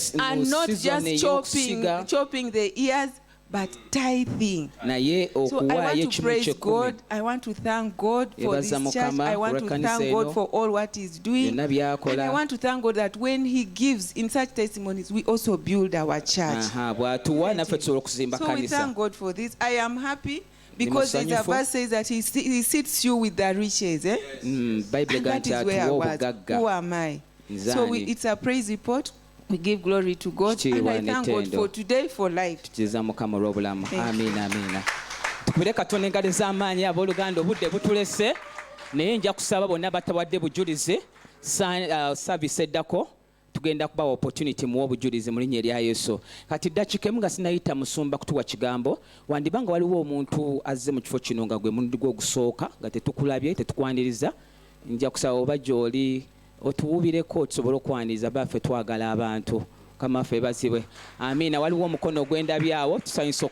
H: not just chopping the ears, but tithing. So I want to praise God. I want to thank God for this church. I want to thank God for all what He's doing. And I want to thank God that when He gives in such testimonies, we also build our church. So we thank God for this. I am happy because there's a verse says that He sits you with the riches. And that is where I was. Who am I? So it's a praise report. We give glory to God, and I thank God for today, for life.
C: Amina. Tukubire Katonda engalo ez'amaanyi abooluganda obudde butulese naye nja kusaba bonna batawadde bujulizi service eddako tugenda kubawa opportunity muwa obujulizi mu linnya erya Yesu. Kati ddakiika emu nga sinayita musumba kutuwa kigambo wandibanga waliwo omuntu azze mu kifo kino nga gwe mulundi gwe ogusooka nga tetukulabye tetukwaniriza nja kusaba oba gy'oli otuwubireko tusobole okwaniriza baffe twagala abantu kamaffe bazibwe. Amiina. Waliwo omukono ogw'endabyawo tusanyusa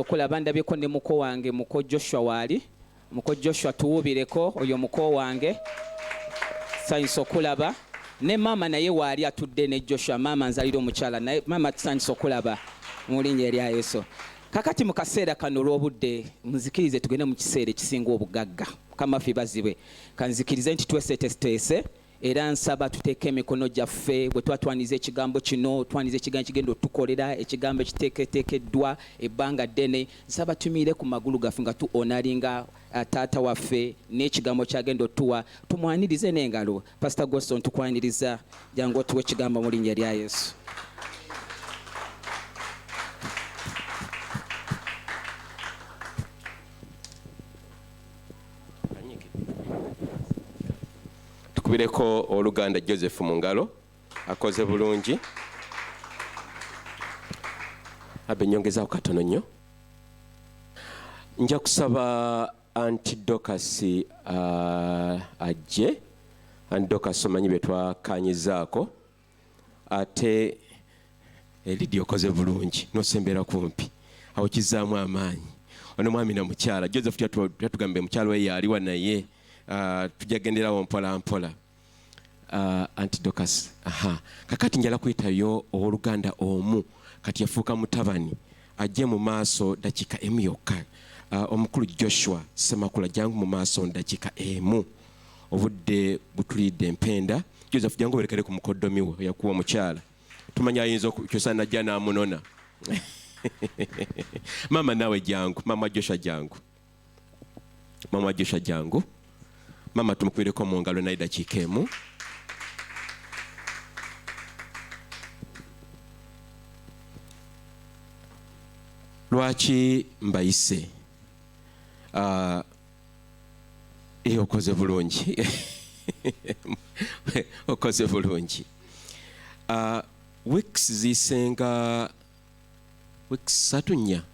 C: okulaba ndabyeko ne muko wange muko Joshua waali muko Joshua tuwubireko oyo muko wange tusanyusa okulaba ne mama naye waali atudde ne Joshua mama nzalira omukyala naye mama tusanyusa okulaba mu linnya erya Yesu.
H: kakati mu kaseera kano olw'obudde munzikirize tugende mu kiseera ekisinga obugagga Mukama ffe bazibe kanzikirize nti tweseteese era nsaba tuteeke emikono gyaffe bwe tuba twaniza ekigambo kino twaniza ekigambo kigenda otukolera ekigambo ekiteeketeekeddwa ebbanga ddene nsaba tumiire ku magulu gaffe nga tuonalinga taata waffe n'ekigambo kyagenda otuwa tumwanirize n'engalo Pastor Gosson tukwaniriza jangu otuwa ekigambo mu linnya lya Yesu.
I: Tukubireko oluganda Joseph Mungalo akoze bulungi abe nyongeza katono nnyo nja kusaba Aunty Dorcas ajje Aunty Dorcas omanyi betwakanyizaako ate Lydia okoze bulungi nosembera kumpi awo kizaamu amaanyi ono mwami na mukyala Joseph tyatugambe mukyala we yaliwa naye tujagenderawo mpola mpola Aunty Dorcas kakati njala kuyitayo owooluganda omu kati yafuuka mutabani ajje mu maaso dakika emu yokka omukulu Joshua Semakula jangu mu maaso dakika emu obudde butulidde empenda Joseph jangu berekere ku mukoddomi we yakuwa omukyala tumanya ayinza okyosa najja n'amunona mama nawe jangu mama Joshua jangu mama tumukwireko mu ngalo naye dakiika emu lwaki mbayise okoze bulungi okoze bulungi weeks zisenga weeks 3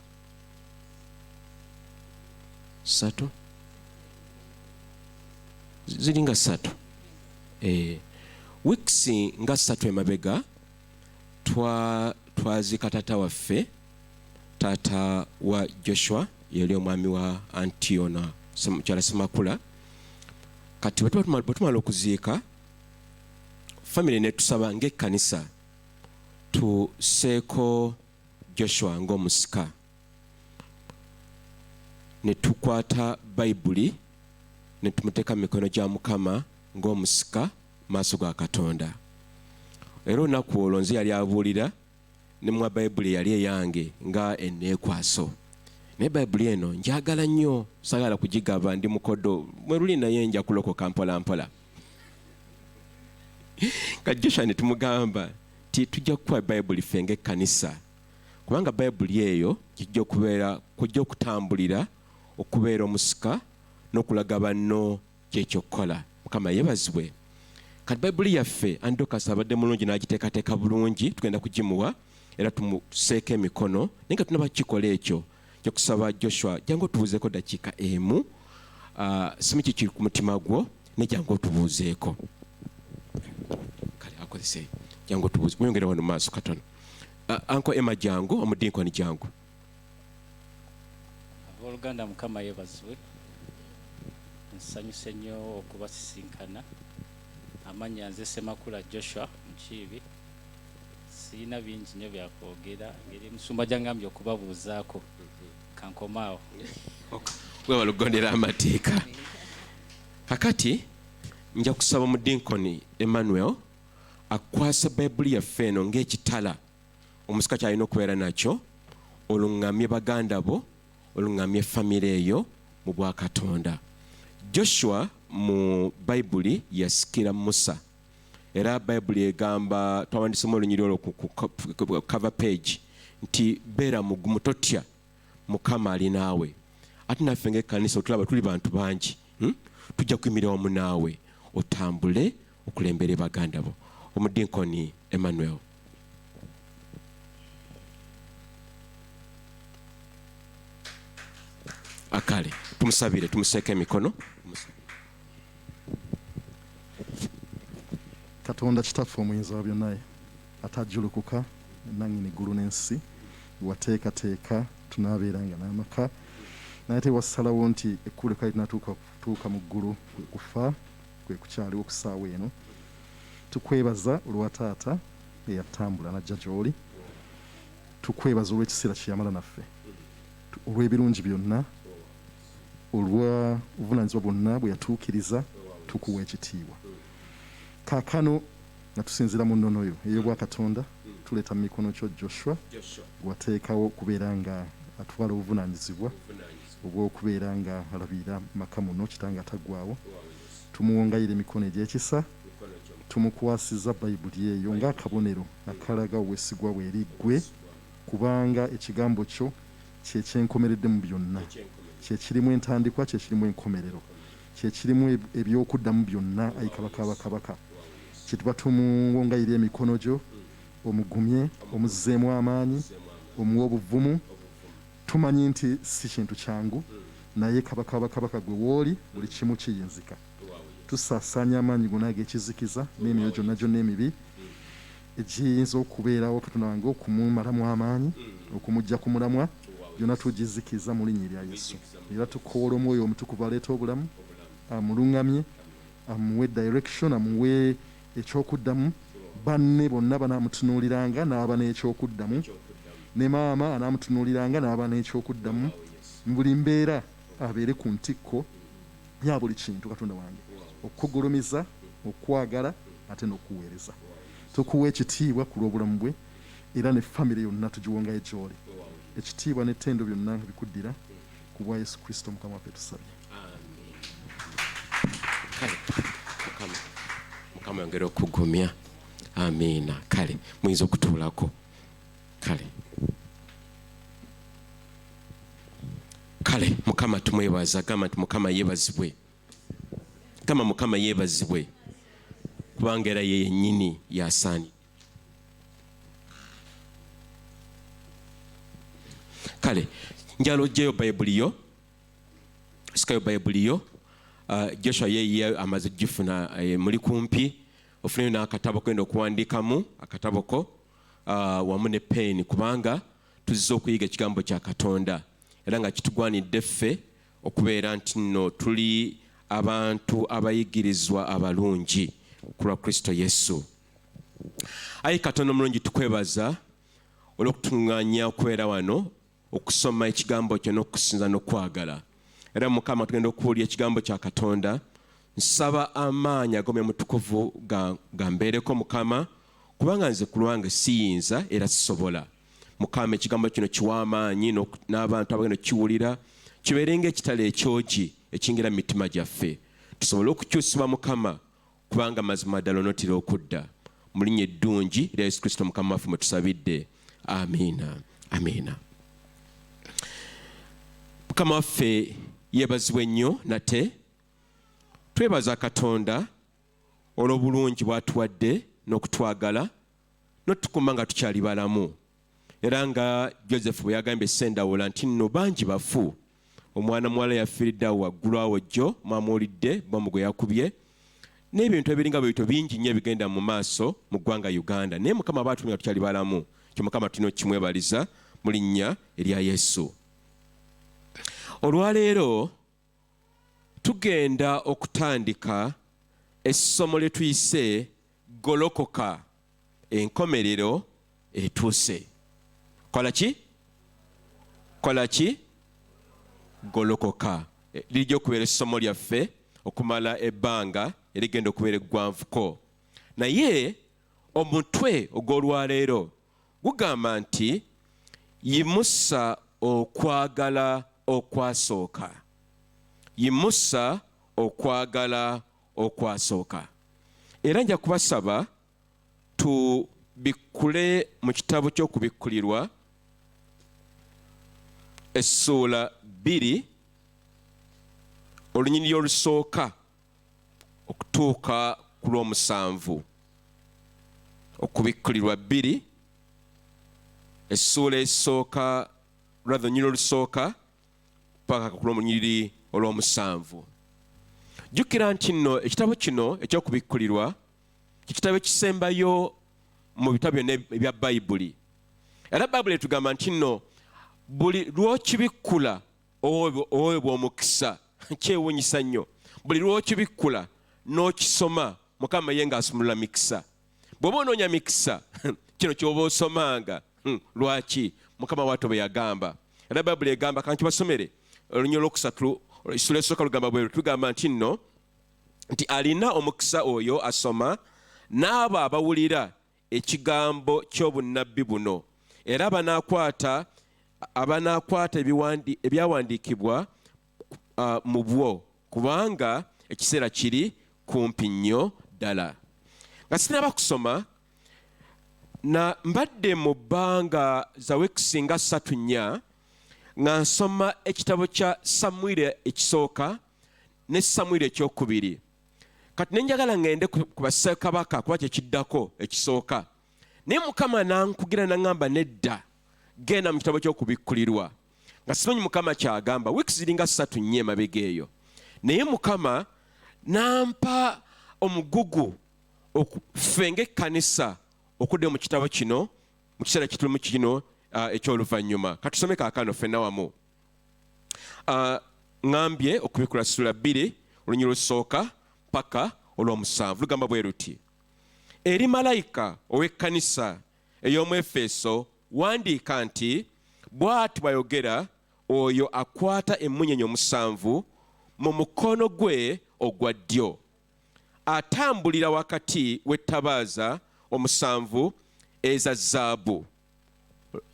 I: ziringa 3 weeks nga 3 emabega twazika tata waffe tata wa Joshua yali omwami wa Antiona mukyala Semakula kati bwetumala okuziika family netusaba ng'ekkanisa tuseeko Joshua ng'omusika ne tukwata Bayibuli ne tumuteeka mu mikono gya Mukama ng'omusika maaso ga Katonda era olunaku olwo nze yali abuulira ne mwa Bayibuli yali eyange nga enneekwaso naye Bayibuli eno njagala nnyo sagala kugigaba ndi mukodo mwe luli naye nja kulokoka mpola mpola ka Joshua ne tumugamba ti tujja kukuwa Bayibuli ffe ng'ekkanisa kubanga Bayibuli eyo kujja okutambulira okubeera omusika n'okulaga banno kyekyokukola Mukama yeebazibwe kati Bayibuli yaffe Aunty Dorcas abadde mulungi n'agiteekateeka bulungi tugenda kugimuwa era tumuseeko emikono naye nga tunaba kikola ekyo kyokusaba Joshua jangu otubuuzeeko dakiika emu simu kiki ku mutima gwo ne jangu otubuuzeeko kale akozese jangu otubuuze muyongere wano maaso katono Uncle Emma jangu omudinkoni jangu
J: abooluganda Mukama yeebazibwe nsanyuse nnyo okubasisinkana amanya nze Semakula Joshua Mukiibi sirina bingi nnyo byakwogera ngeri musumba gyangambye okubabuuzaako kankomaawo weewala okugondera amateeka kakati nja kusaba omudinkoni Emmanuel akwasa Bayibuli yaffe eno ng'ekitala omusika kyalina okubeera nakyo oluŋŋamye baganda bo oluŋŋamye famire eyo mu bwa Katonda Joshua mu Bayibuli yasikira Musa era Bayibuli egamba twawandisemu olunyiri olwo ku cover page nti beera mugumu totya Mukama ali naawe ate naffe ng'ekkanisa otulaba tuli bantu bangi tujja kuyimirira wamu naawe otambule okulembere baganda bo omudinkoni Emmanuel akale tumusabire tumuseeko emikono
A: Katonda kitaffe omuyinza wa byonna atajjulukuka nannyini eggulu n'ensi wateekateeka tunaabeeranga n'amaka naye tewasalawo nti ekkulu kali tunatuuka mu ggulu kwe kufa kwe kukyaliwo ku ssaawa eno tukwebaza olwa taata eyatambula najja gy'oli tukwebaza olw'ekiseera kye yamala naffe olw'ebirungi byonna, olwa obuvunaanyizibwa bwonna bwe yatuukiriza, tukuwa ekitiibwa. Kaakano nga tusinziira mu nnono yo ey'obwakatonda, tuleeta mu mikono kyo Joshua wateekawo okubeera nga atwala obuvunaanyizibwa obw'okubeera nga alabirira maka muno kitanga ataggwaawo. Tumuwongayira emikono egy'ekisa, tumukwasiza bayibuli eyo ng'akabonero akalaga obwesigwa bwe eri ggwe, kubanga ekigambo kyo kyekyenkomeredde mu byonna, kyekirimu entandikwa, kyekirimu enkomerero, kyekirimu ebyokuddamu byonna. Ayi kabaka bakabaka, kyetuba tumuwongayira emikono gyo, omugumye, omuzzeemu amaanyi, omuwa obuvumu. Tumanyi nti si kintu kyangu, naye kabaka bakabaka gwe wooli buli kimu kiyinzika. Tusaasaanya amaanyi gonna ag'ekizikiza n'emyoyo gyonna gyonna emibi egiyinza okubeerawo Katonda wange okumumalamu amaanyi, okumugya ku mulamwa, byonna tugizikiza mu linnya erya Yesu. Era tukoola Omwoyo Omutukuvu aleeta obulamu, amuluŋŋamye, amuwe direction, amuwe ekyokuddamu. Banne bonna banaamutunuuliranga n'aba n'ekyokuddamu, ne maama anaamutunuuliranga n'aba n'ekyokuddamu. Mu buli mbeera abeere ku ntikko ya buli kintu Katonda wange, okugulumiza, okwagala ate n'okuweereza. Tukuwa ekitiibwa ku lw'obulamu bwe, era ne famire yonna tugiwongayo gy'oli. Ekitiibwa n'ettendo byonna bikuddira ku bwa Yesu Kristo Mukama waffe tusabye.
I: Mukama yongere okugumya. Amiina. Kale muyinza okutuulako. Kale Mukama tumwebaza, gamba nti Mukama yeebazibwe. Kama Mukama yeebazibwe kubanga era ye yennyini yasaani. Kale njalo ojjeyo bayibuli yo, sikayo bayibuli yo. Joshua ye amaze gifuna muli kumpi, ofuneyo n'akatabo kwenda okuwandiikamu akatabo ko wamu ne peeni, kubanga tuzze okuyiga ekigambo kya Katonda era nga kitugwanidde ffe okubeera nti nno tuli abantu abayigirizwa abalungi ku lwa Kristo Yesu. Ayi Katonda omulungi, tukwebaza olw'okutuŋŋaanya okubeera wano okusoma ekigambo kyo n'okusinza n'okwagala. Era Mukama tugenda okuwulira ekigambo kya Katonda. Nsaba amaanyi ag'Omwoyo Mutukuvu gambeereko Mukama, kubanga nze ku lwange siyinza era sisobola. Mukama ekigambo kino kiwa amaanyi n'abantu abagenda okukiwulira, kibeere ng'ekitala ekyogi ekingira mu mitima gyaffe, tusobole okukyusibwa Mukama, kubanga mazima ddala onootera okudda. Mu linnya eddungi erya Yesu Kristo Mukama waffe mwe tusabidde. Amiina. Amiina. Mukama waffe yeebazibwe nnyo, nate twebaza Katonda olw'obulungi bw'atuwadde n'okutwagala n'otukumba nga tukyali balamu. Era nga Joseph bwe yagambye Sendawula nti nno bangi bafu, omwana muwala yafiiridde awo waggulu awo jjo, mwamuwulidde bomu gwe yakubye, n'ebintu ebiringa bwebito bingi nnyo ebigenda mu maaso mu ggwanga Uganda. Naye Mukama baatumye nga tukyali balamu, kyo Mukama tulina okukimwebaliza mu linnya erya Yesu. Olwaleero tugenda okutandika essomo lye tuyise golokoka, enkomerero etuuse. Kola ki? Golokoka. Lijja okubeera essomo lyaffe okumala ebbanga erigenda okubeera eggwanvuko. Naye omutwe ogw'olwaleero gugamba nti yimusa okwagala okwasooka. Yimusa okwagala okwasooka. Era nja kubasaba tubikkule mu kitabo ky'okubikkulirwa essuula 2 olunyiriri olusooka okutuuka ku lw'omusanvu. Okubikkulirwa 2 essuula esooka olunyiriri olusooka paka ku lw'omunyiriri olw'omusanvu. Jjukira nti nno ekitabo kino eky'okubikkulirwa kitabo ekisembayo mu bitabo byonna ebya Bayibuli. Era Bayibuli etugamba nti nno buli lw'okibikkula oweebwa omukisa. Kyewuunyisa nnyo. Buli lw'okibikkula n'okisoma Mukama ye ng'asumulula mikisa. Bw'oba onoonya mikisa kino ky'oba osomanga. Lwaki? Mukama waatu bwe yagamba. era bayibuli egamba kanti basomere olunya olwokusatu essula esooka lugamba bweru tugamba nti nno nti alina omukisa oyo asoma n'abo abawulira ekigambo ky'obunnabbi buno era abanaakwata ebyawandiikibwa mu bwo kubanga ekiseera kiri kumpi nnyo ddala. Nga sinaba kusoma na mbadde mu bbanga za wiiki nga 3-4 nga nsoma ekitabo kya Samwiri ekisooka ne Samwiri ekyokubiri. Kati nenjagala ngende ku bassekabaka kuba kyekiddako ekisooka. Naye Mukama nankugira n'aŋŋamba nedda genda mu kitabo ky'okubikkulirwa. Nga simanyi Mukama kyagamba wiiki ziringa 3-4 emabega eyo. Naye Mukama nampa omugugu ffe ng'ekkanisa okudde mu kitabo kino mu kiseera kitulumu kino eky'oluvannyuma. Katusome kaakano ffenna wamu. Ngambye okubikula ssula 2 olunyiri olusooka paka olw'omusanvu lugamba bwe luti: eri malayika ow'ekkanisa ey'omu Efeso wandiika nti bw'ati bw'ayogera oyo akwata emmunyeenye omusanvu mu mukono gwe ogwa ddyo, atambulira wakati w'ettabaaza omusanvu eza zaabu.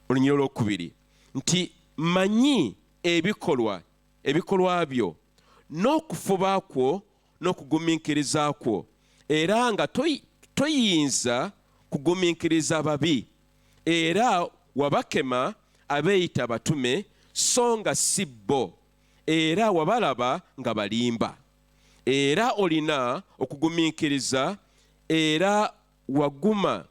I: Olunyiri olwokubiri nti manyi ebikolwa byo n'okufuba kwo n'okugumiikiriza kwo, era nga toyinza kugumiikiriza babi, era wabakema abeeyita abatume so nga si bo, era wabalaba nga balimba, era olina okugumiikiriza, era waguma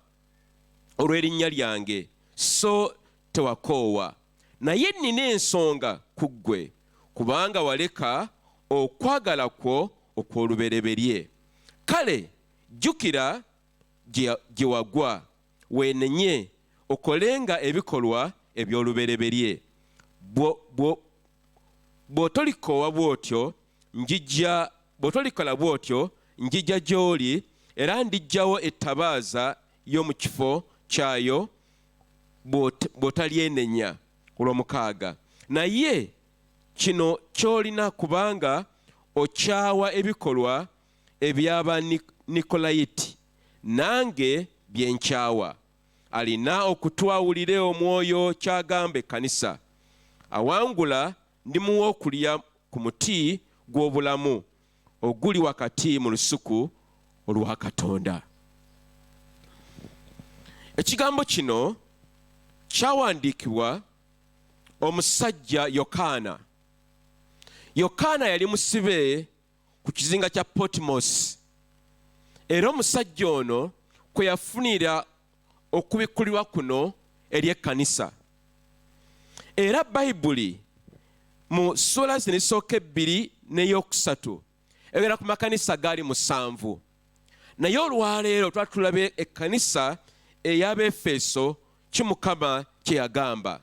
I: olw'erinnya lyange so tewakoowa. Naye nnina ensonga ku ggwe, kubanga waleka okwagala kwo okw'olubereberye. Kale jjukira gye wagwa, weenenye okolenga ebikolwa eby'olubereberye. Bw'otolikola bw'otyo njijja gy'oli, era ndiggyawo ettabaaza y'omu kifo kyayo bw'otalyenenya. Olw'omukaaga naye kino ky'olina, kubanga okyawa ebikolwa eby'Abanikolayiti, nange bye nkyawa. Alina okutwawulire Omwoyo ky'agamba ekkanisa. Awangula ndimuwa okulya ku muti gw'obulamu oguli wakati mu lusuku olwa Katonda. Ekigambo kino kyawandiikibwa omusajja Yokaana. Yokaana yali musibe ku kizinga kya Patmos, era omusajja ono kwe yafunira okubikkulirwa kuno eri ekkanisa. Era Bayibuli mu ssula zino esooka 2 n'eyokusatu egera ku makanisa gaali 7. Naye olwaleero twali tulabe ekkanisa ey'Abefeso kimukama kye yagamba.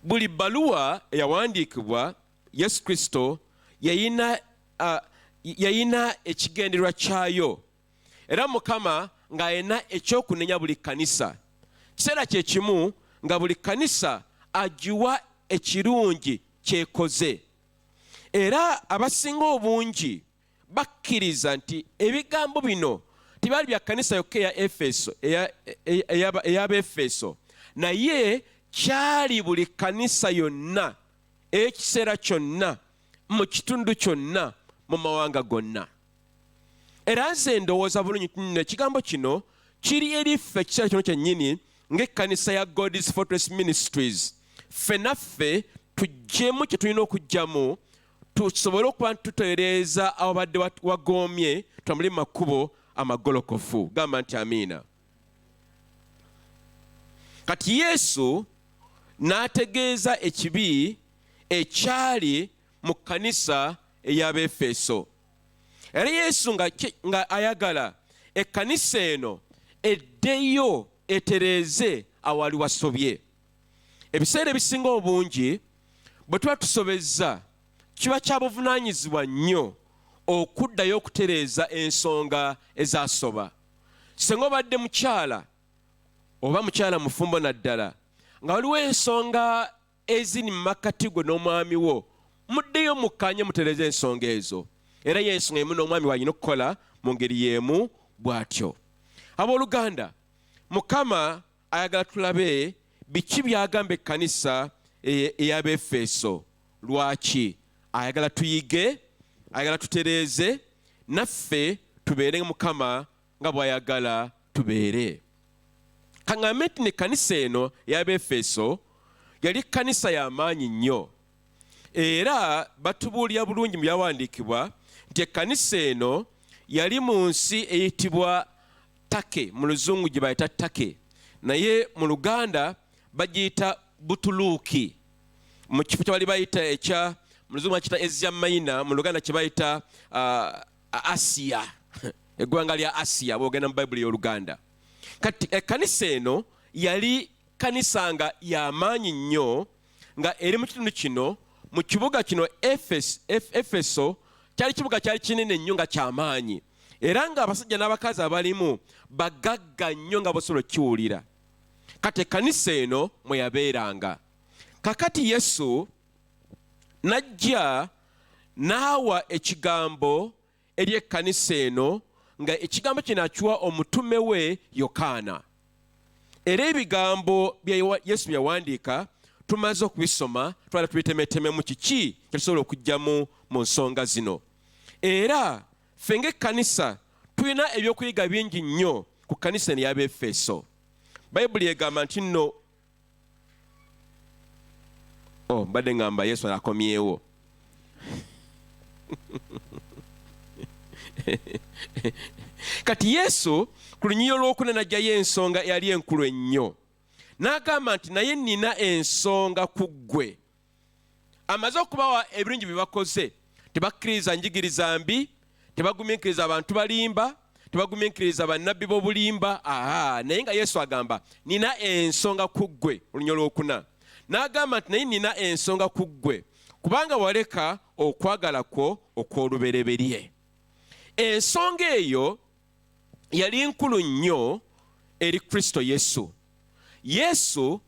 I: Buli bbaluwa eyawandiikibwa Yesu Kristo yayina ekigendererwa kyayo, era Mukama ng'ayina ekyokunenya buli kkanisa. Kiseera kye kimu nga buli kkanisa agiwa ekirungi kyekoze, era abasinga obungi bakkiriza nti ebigambo bino tibaali bya kkanisa yokka eya Efeso ey'Abefeso, naye kyali buli kkanisa yonna ekiseera kyonna mu kitundu kyonna mu mawanga gonna. Era nze ndowooza bulungi nno ekigambo kino kiri eri ffe ekiseera kino kyennyini ng'ekkanisa ya God's Fortress Ministries. Ffe naffe tuggyemu kye tulina okuggyamu, tusobole okuba tutereeza ababadde wagoomye, tutambule mu makubo amagolokofu. Gamba nti amiina. Kati Yesu n'ategeeza ekibi ekyali mu kkanisa ey'Abefeso. Era Yesu nga ayagala ekkanisa eno eddeyo etereeze awali wasobye. Ebiseera ebisinga obungi bwe tuba tusobezza, kiba kya buvunaanyizibwa nnyo okuddayo okutereeza ensonga ezasoba. Singa obadde mukyala oba mukyala mufumbo naddala nga waliwo ensonga eziri mu makkati go n'omwami wo muddeyo mukkanye mutereze ensonga ezo, era y'ensonga emu n'omwami wanyina okukola mu ngeri y'emu bw'atyo. Abooluganda, Mukama ayagala tulabe biki byagamba ekkanisa ey'Abefeso. Lwaki? Ayagala tuyige, ayagala tutereeze, naffe tubeere Mukama nga bw'ayagala tubeere. Kaŋŋambe nti n'ekkanisa eno ey'Abefeso yali kkanisa y'amaanyi nnyo, era batubuulira bulungi mu byawandiikibwa nti ekkanisa eno yali mu nsi eyitibwa Take, mu luzungu gye bayita Take, naye mu Luganda bagiyita Butuluuki. Mu kifo kye bali bayita ekya mu luzungu bakiyita Asia Minor, mu Luganda kye bayita Asiya, eggwanga lya Asiya bw'ogenda mu Bayibuli y'Oluganda. Kati ekkanisa eno yali kkanisa nga y'amaanyi nnyo, nga eri mu kitundu kino, mu kibuga kino Efeso kyali kibuga kyali kinene nnyo nga ky'amaanyi, era ng'abasajja n'abakazi abalimu bagagga nnyo nga bosobola kiwulira. Kati ekkanisa eno mwe yabeeranga. Kakati Yesu n'ajja n'awa ekigambo eri ekkanisa eno, nga ekigambo kino akiwa omutume we Yokaana. Era ebigambo bya Yesu bye yawandiika tumaze okubisoma, twala tubitemetememu kiki kyetusobola okugyamu mu nsonga zino. Era ffe ng'ekkanisa tulina ebyokuyiga bingi nnyo ku kkanisa eno y'Abefeso. Bayibuli egamba nti nno, mbadde ngamba Yesu akomyewo. Kati Yesu ku lunyiriro lw'okuna n'ajjayo ensonga eyali enkulu ennyo, n'agamba nti naye nina ensonga ku ggwe. Amaze okubawa ebirungi bye bakoze, tebakkiriza njigiriza mbi, tebagumiikiriza abantu balimba, tebagumiikiriza bannabbi b'obulimba. Naye nga Yesu agamba nina ensonga ku ggwe, olunyiriro lw'okuna. N'agamba nti naye nina ensonga ku ggwe, kubanga waleka okwagala kwo okw'olubereberye. Ensonga eyo yali nkulu nnyo eri Kristo Yesu. Yesu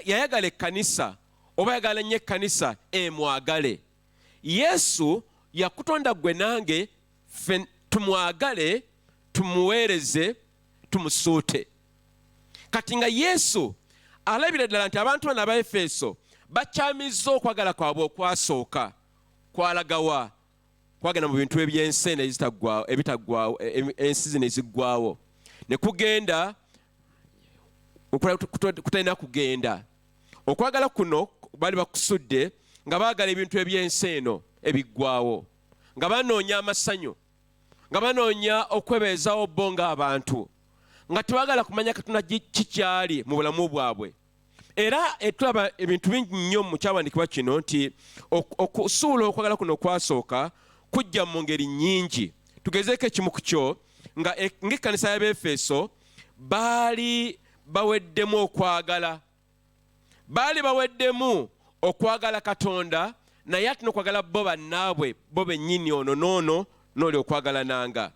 I: yayagala ekkanisa, oba yagala nnyo ekkanisa emwagale. Yesu yakutonda gwe nange ffe tumwagale, tumuweereze, tumusuute. Kati nga Yesu alabira ddala nti abantu bano aba-Efeso bakyamizza okwagala kwabwe okwasooka, kwalagawa kwagenda mu bintu eby'ensi ebitaggwawo, ensi zino eziggwawo, ne kugenda kutalina kugenda. Okwagala kuno baali bakusudde nga baagala ebintu eby'ensi eno ebiggwawo, nga banoonya amasanyu, nga banoonya okwebeezawo bo ng'abantu, nga tebaagala kumanya Katonda kikyali mu bulamu bwabwe. Era tulaba ebintu bingi nnyo mu kyawandiikibwa kino nti okusuula okwagala kuno okwasooka kujja mu ngeri nnyingi. Tugezeeko ekimu ku kyo, ng'ekkanisa y'Abefeso baali baweddemu okwagala. Baali baweddemu okwagala Katonda, naye ate n'okwagala bo bannaabwe, bo bennyini ono n'ono n'oli okwagala nanga.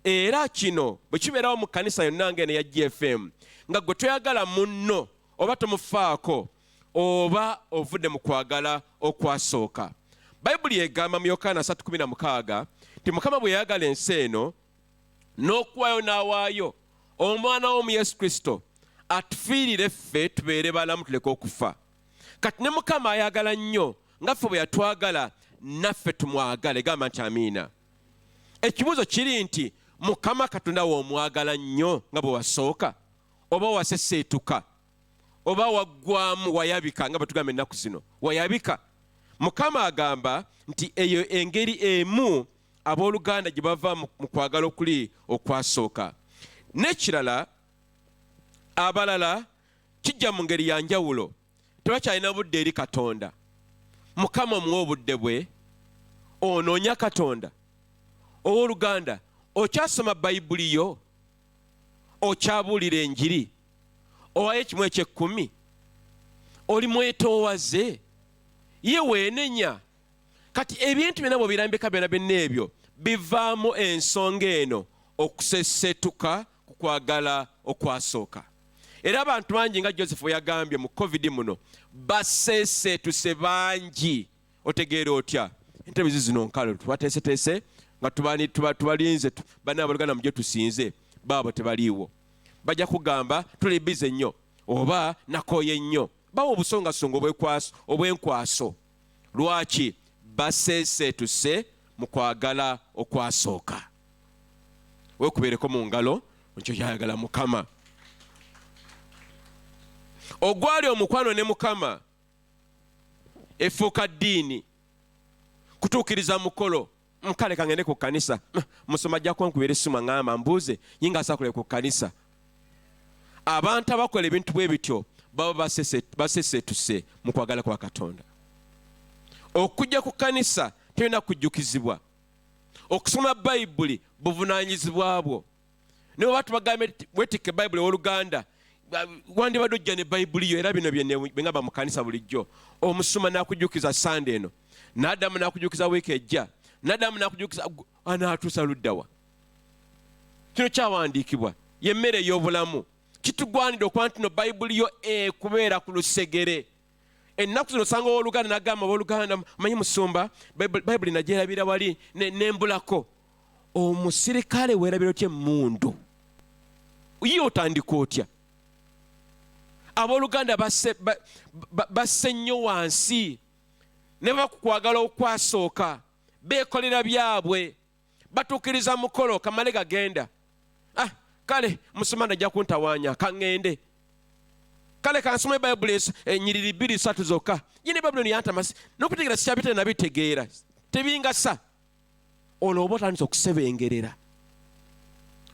I: Era kino bwe kibeerawo mu kkanisa yonna ng'eno ya GFM, nga gwe toyagala munno oba tomufaako, oba ovudde mu kwagala okwasooka. Bayibuli egamba mu Yokaana 3:16 nti Mukama bwe yayagala ensi eno n'okuwaayo n'awaayo omwana w'omu Yesu Kristo atufiirire ffe tubeere balamu tuleke okufa. Kati ne Mukama ayagala nnyo nga ffe bwe yatwagala naffe tumwagale. Gamba nti amiina. Ekibuuzo kiri nti Mukama Katonda w'omwagala nnyo nga bwe wasooka, oba waseseetuka, oba waggwamu wayabika nga bwe tugamba ennaku zino wayabika? Mukama agamba nti eyo engeri emu abooluganda gye bava mu kwagala okuli okwasooka. N'ekirala, abalala kijja mu ngeri ya njawulo, tebakyalina budde eri Katonda. Mukama omuwa obudde bwe, onoonya Katonda. Owooluganda, okyasoma Bayibuli yo? Okyabuulira enjiri? Owaayo ekimu eky'ekkumi? Oli mwetoowaze? Ye weenenya? Kati ebintu byonna bwe birambika byonna byonna ebyo bivaamu ensonga eno, okusesetuka ku kwagala okwasooka. era abantu bangi nga Joseph yagambye mu covid muno baseeseetuse bangi. Otegeera otya entebe zino nkalo tubateeseteese nga tubalinze banaabaluganda mujye tusinze baabo tebaliiwo. Bajja kugamba tuli bize nnyo oba nakooye nnyo bawa obusongasonga obwenkwaso. Lwaki? Baseeseetuse mu kwagala okwasooka. Weekubeereko mu ngalo nkyo kyayagala Mukama. Ogwali omukwano ne Mukama efuuka ddiini kutuukiriza mukolo. Kale kangende ku kkanisa musoma ajjako nkubira essimu aŋŋamba mbuuze yinga asakule ku kkanisa. Abantu abakola ebintu bwe bityo baba baseeseetuse mu kwagala kwa Katonda. Okujja ku kkanisa tolina kujjukizibwa. Okusoma Bayibuli buvunaanyizibwa bwo. Naye oba tubagambe weetikke Bayibuli w'Oluganda wandibadde ojja ne Bayibuli yo era bino bye ngamba mu kkanisa bulijjo. Omusuma n'akujjukiza Sande eno, n'addamu n'akujjukiza wiiki ejja, n'addamu n'akujjukiza anaatuusa luddawa. Kino kyawandiikibwa y'emmere ey'obulamu. Kitugwanidde okuba nti no Bayibuli yo kubeera ku lusegere. Ennaku zino osanga owooluganda n'agamba abooluganda manyi musumba Bayibuli nagyerabira wali nembulako. Omusirikale weerabira otya emmundu? Ye otandika otya? Abooluganda basse nnyo wansi ne bakukwagala okwasooka. Beekolera byabwe batuukiriza mukolo kamale gagenda. Kale musoma najja kuntawaanya kaŋŋende. Kale kansome Bayibuli ennyiriri 2-3 zokka. Yine Bayibuli yantamasi n'okutegeera sikyabite nabitegeera tebingasa. Olwo oba otandise okusebengerera.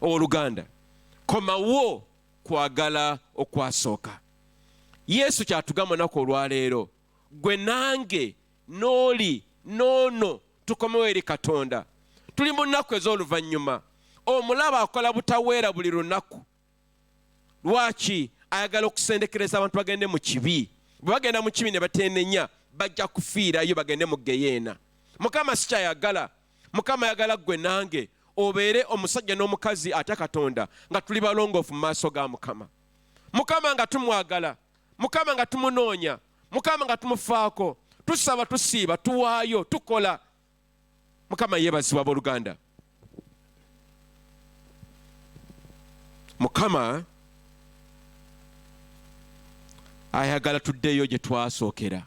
I: Owooluganda komawo kwagala okwasooka. Yesu kyatugamba nako olwaleero gwe nange n'oli n'ono tukomewo eri Katonda. Tuli mu nnaku ez'oluvannyuma. Omulaba akola butaweera buli lunaku. Lwaki? Ayagala okusendekereza abantu bagende mu kibi. Bwe bagenda mu kibi ne bateenenya bajja kufiirayo bagende mu geyeena. Mukama sikyayagala. Mukama ayagala gwe nange obeere omusajja n'omukazi atya Katonda nga tuli balongoofu mu maaso ga Mukama. Mukama nga tumwagala. Mukama nga tumunoonya. Mukama nga tumufaako. Tusaba, tusiiba, tuwaayo, tukola. Mukama yeebazibwa abooluganda. Mukama ayagala tuddeyo gye twasookera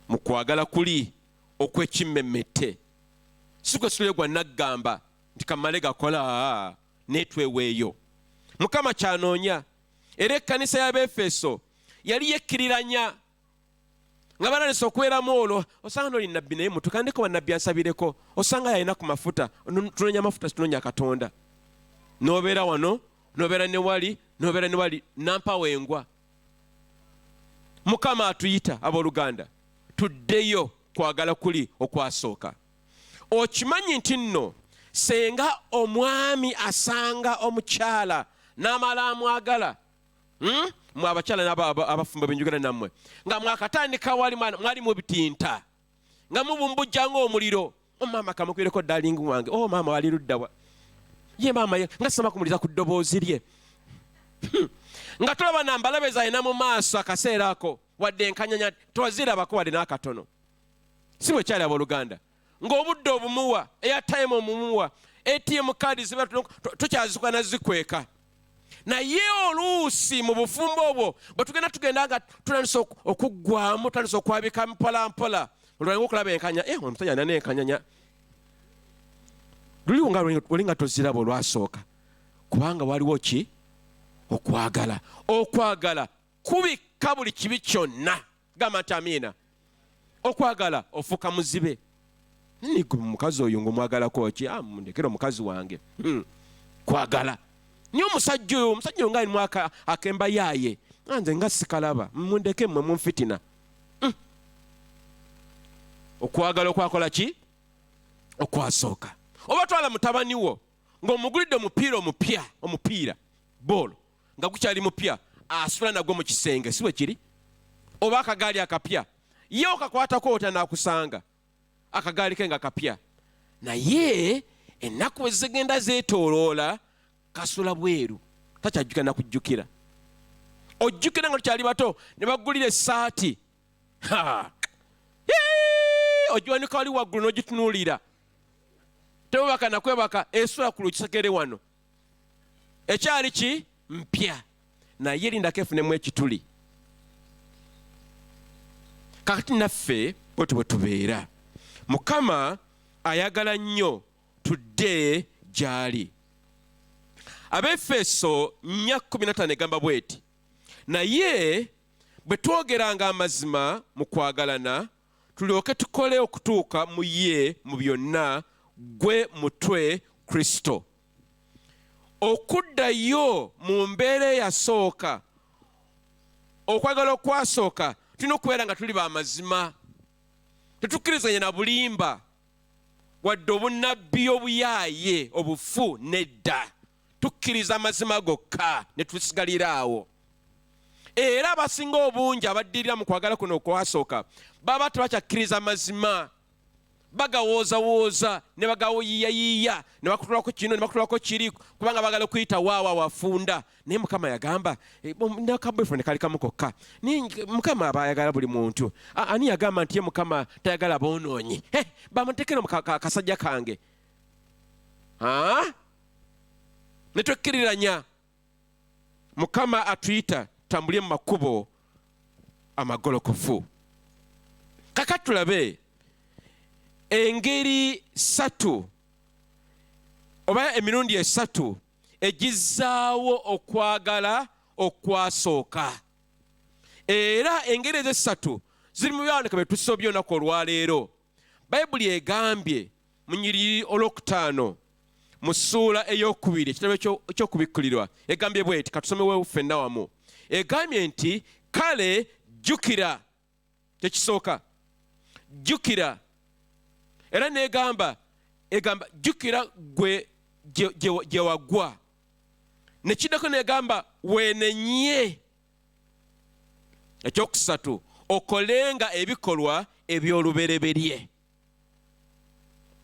I: mu kwagala kuli okw'ekimmemmette. Si gwe sulye gwa naggamba nti kamale gakola netweweeyo. Mukama kyanoonya. Era ekkanisa y'Abeefeso yali yekkiriranya nga balaalese okubeeramu olwo. Osanga n'oli nabbi naye mutu kandiko bannabbi ansabireko. Osanga yalina ku mafuta. Tunoonya mafuta tunoonya Katonda. N'obeera wano, n'obeera ne wali, n'obeera ne wali nampawengwa. Mukama atuyita abooluganda tuddeyo kwagala kuli okwasooka. Okimanyi nti nno senga omwami asanga omukyala n'amala amwagala, mwe abakyala n'abafumba benjugana nammwe, nga mwakatandika mwali mu bitinta nga mubumbujja ng'omuliro. Maama kamukwireko dalingi wange. Maama wali luddawa? Ye maama ye nga sima kumuliza ku ddoboozi lye. Nga tolaba nambalabeza ayina mu maaso akaseera ako wadde enkanyanya tozirabako wadde n'akatono. Si bwe kyali abooluganda. Ng'obudde obumuwa, airtime omumuwa, ATM kaadi ziba tukyazikweka nazikweka. Naye oluusi mu bufumbo obwo bwe tugenda nga tutandise okuggwamu, tutandise okwabika mpola mpola. Olwangu okulaba enkanya, omusajja alina n'enkanyanya. Luliwo nga oli nga toziraba olwasooka. Kubanga waliwo ki? Okwagala. Okwagala kubikka buli kibi kyonna. Gamba nti amiina. Okwagala ofuuka muzibe. Nigwe mukazi oyo ng'omwagalako ki? Mundekere omukazi wange. Kwagala. Niyo omusajja oyo nga alimu akemba yaaye. Nze nga sikalaba. Mundeke mmwe munfitina. Okwagala okwakola ki? Okwasooka. Oba twala mutabani wo ng'omugulidde omupiira boolo nga gukyali mupya asula nagwo mu kisenge, si bwe kiri? Oba akagaali akapya ye okakwatako otya n'akusanga akagaali ke nga kapya. Naye ennaku bwe zigenda zeetooloola kasula bweru takyajjukira na kujjukira. ojjukira nga tukyali bato ne baggulira essaati ogiwanika wali waggulu n'ogitunuulira tebubaka nakwebaka esula ku lukisekere wano ekyali ki mpya naye erindako efunemu ekituli. Kakati naffe bwetyo bwe tubeera. Mukama ayagala nnyo tudde gy'ali. Abefeso 4:15 egamba bweti, naye bwe twogeranga amazima mu kwagalana tulyoke tukole okutuuka mu ye mu byonna, gwe mutwe Kristo. Okuddayo mu mbeera eyasooka, okwagala okwasooka, tulina okubeera nga tuli b'amazima. Tetukkirizanye na bulimba wadde obunnabbi obuyaaye obufu, nedda. Tukkiriza amazima gokka ne tusigalira awo. Era abasinga obungi abaddirira mu kwagala kuno okwasooka baba tebakyakkiriza amazima, bagawoozawooza ne bagayiyayiya ne bakutulako kino ne bakutulako kiri kubanga bagala okuyita waawa wafunda. Naye Mukama yagamba nakaboyfriend kali kamu kokka. Mukama aba ayagala buli muntu. Ani yagamba nti ye Mukama tayagala boonoonyi? Bamutekere kasajja kange. Ne twekkiriranya. Mukama atuyita tambulye mu makubo amagolokofu. Kakati tulabe engeri 3 oba emirundi 3 egizaawo okwagala okwasooka. Era engeri ezo 3 ziri mu byawandiika bye tusobye olunaku olwaleero. Bayibuli egambye mu nnyiriri olwokutaano mu ssuula ey'okubiri ekitabo eky'okubikkulirwa egambye bweti, katusomewo ffenna wamu. Egambye nti kale jjukira, kyekisooka jjukira. Era negamba jjukira gwe gye wagwa. Nekiddako negamba weenenye. Ekyokusatu okolenga ebikolwa eby'olubereberye.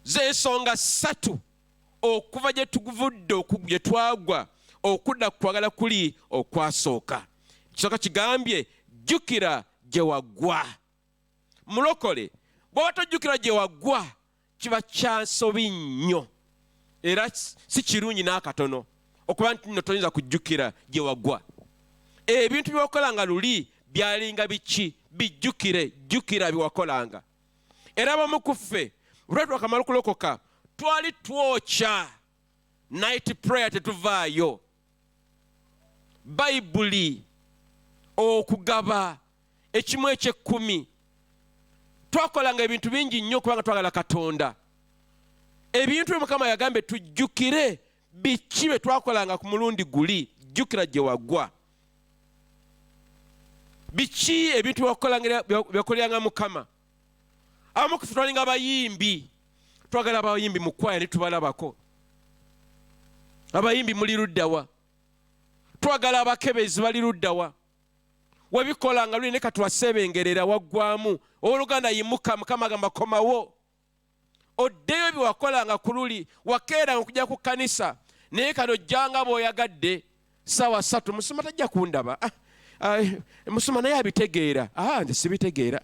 I: Z'ensonga 3 okuva gye tuvudde gye twagwa okudda ku kwagala kuli okwasooka. Kisooka kigambye jjukira gye wagwa. Mulokole bw'oba tojjukira gye wagwa kiba kyansobi nnyo era si kirungi n'akatono okuba nti nno toyinza kujjukira gye wagwa. Ebintu byewakolanga luli byalinga biki? Bijjukire, jjukira byewakolanga. Era abamu ku ffe bwe twakamala okulokoka twali twokya night prayer, tetuvaayo. Bayibuli, okugaba, ekimu eky'ekkumi. Twakolanga ebintu bingi nnyo kubanga twagala Katonda. Ebintu bye Mukama yagambye tujjukire biki bye twakolanga ku mulundi guli, jjukira gye wagwa. Biki ebintu byakoleranga Mukama. Abamu ku ffe twalinga abayimbi, twagala abayimbi mu kwaya ne tubalabako. Abayimbi muli luddawa? Twagala abakebezi bali luddawa? Webikolanga luli ne katwasebengerera waggwamu owooluganda yimuka, Mukama agamba komawo. Oddeyo bye wakolanga ku luli, wakeeranga okujja ku kkanisa naye kano ojjanga bw'oyagadde ssaawa 3. Musuma tajja kundaba. Musuma naye abitegeera. Nze sibitegeera.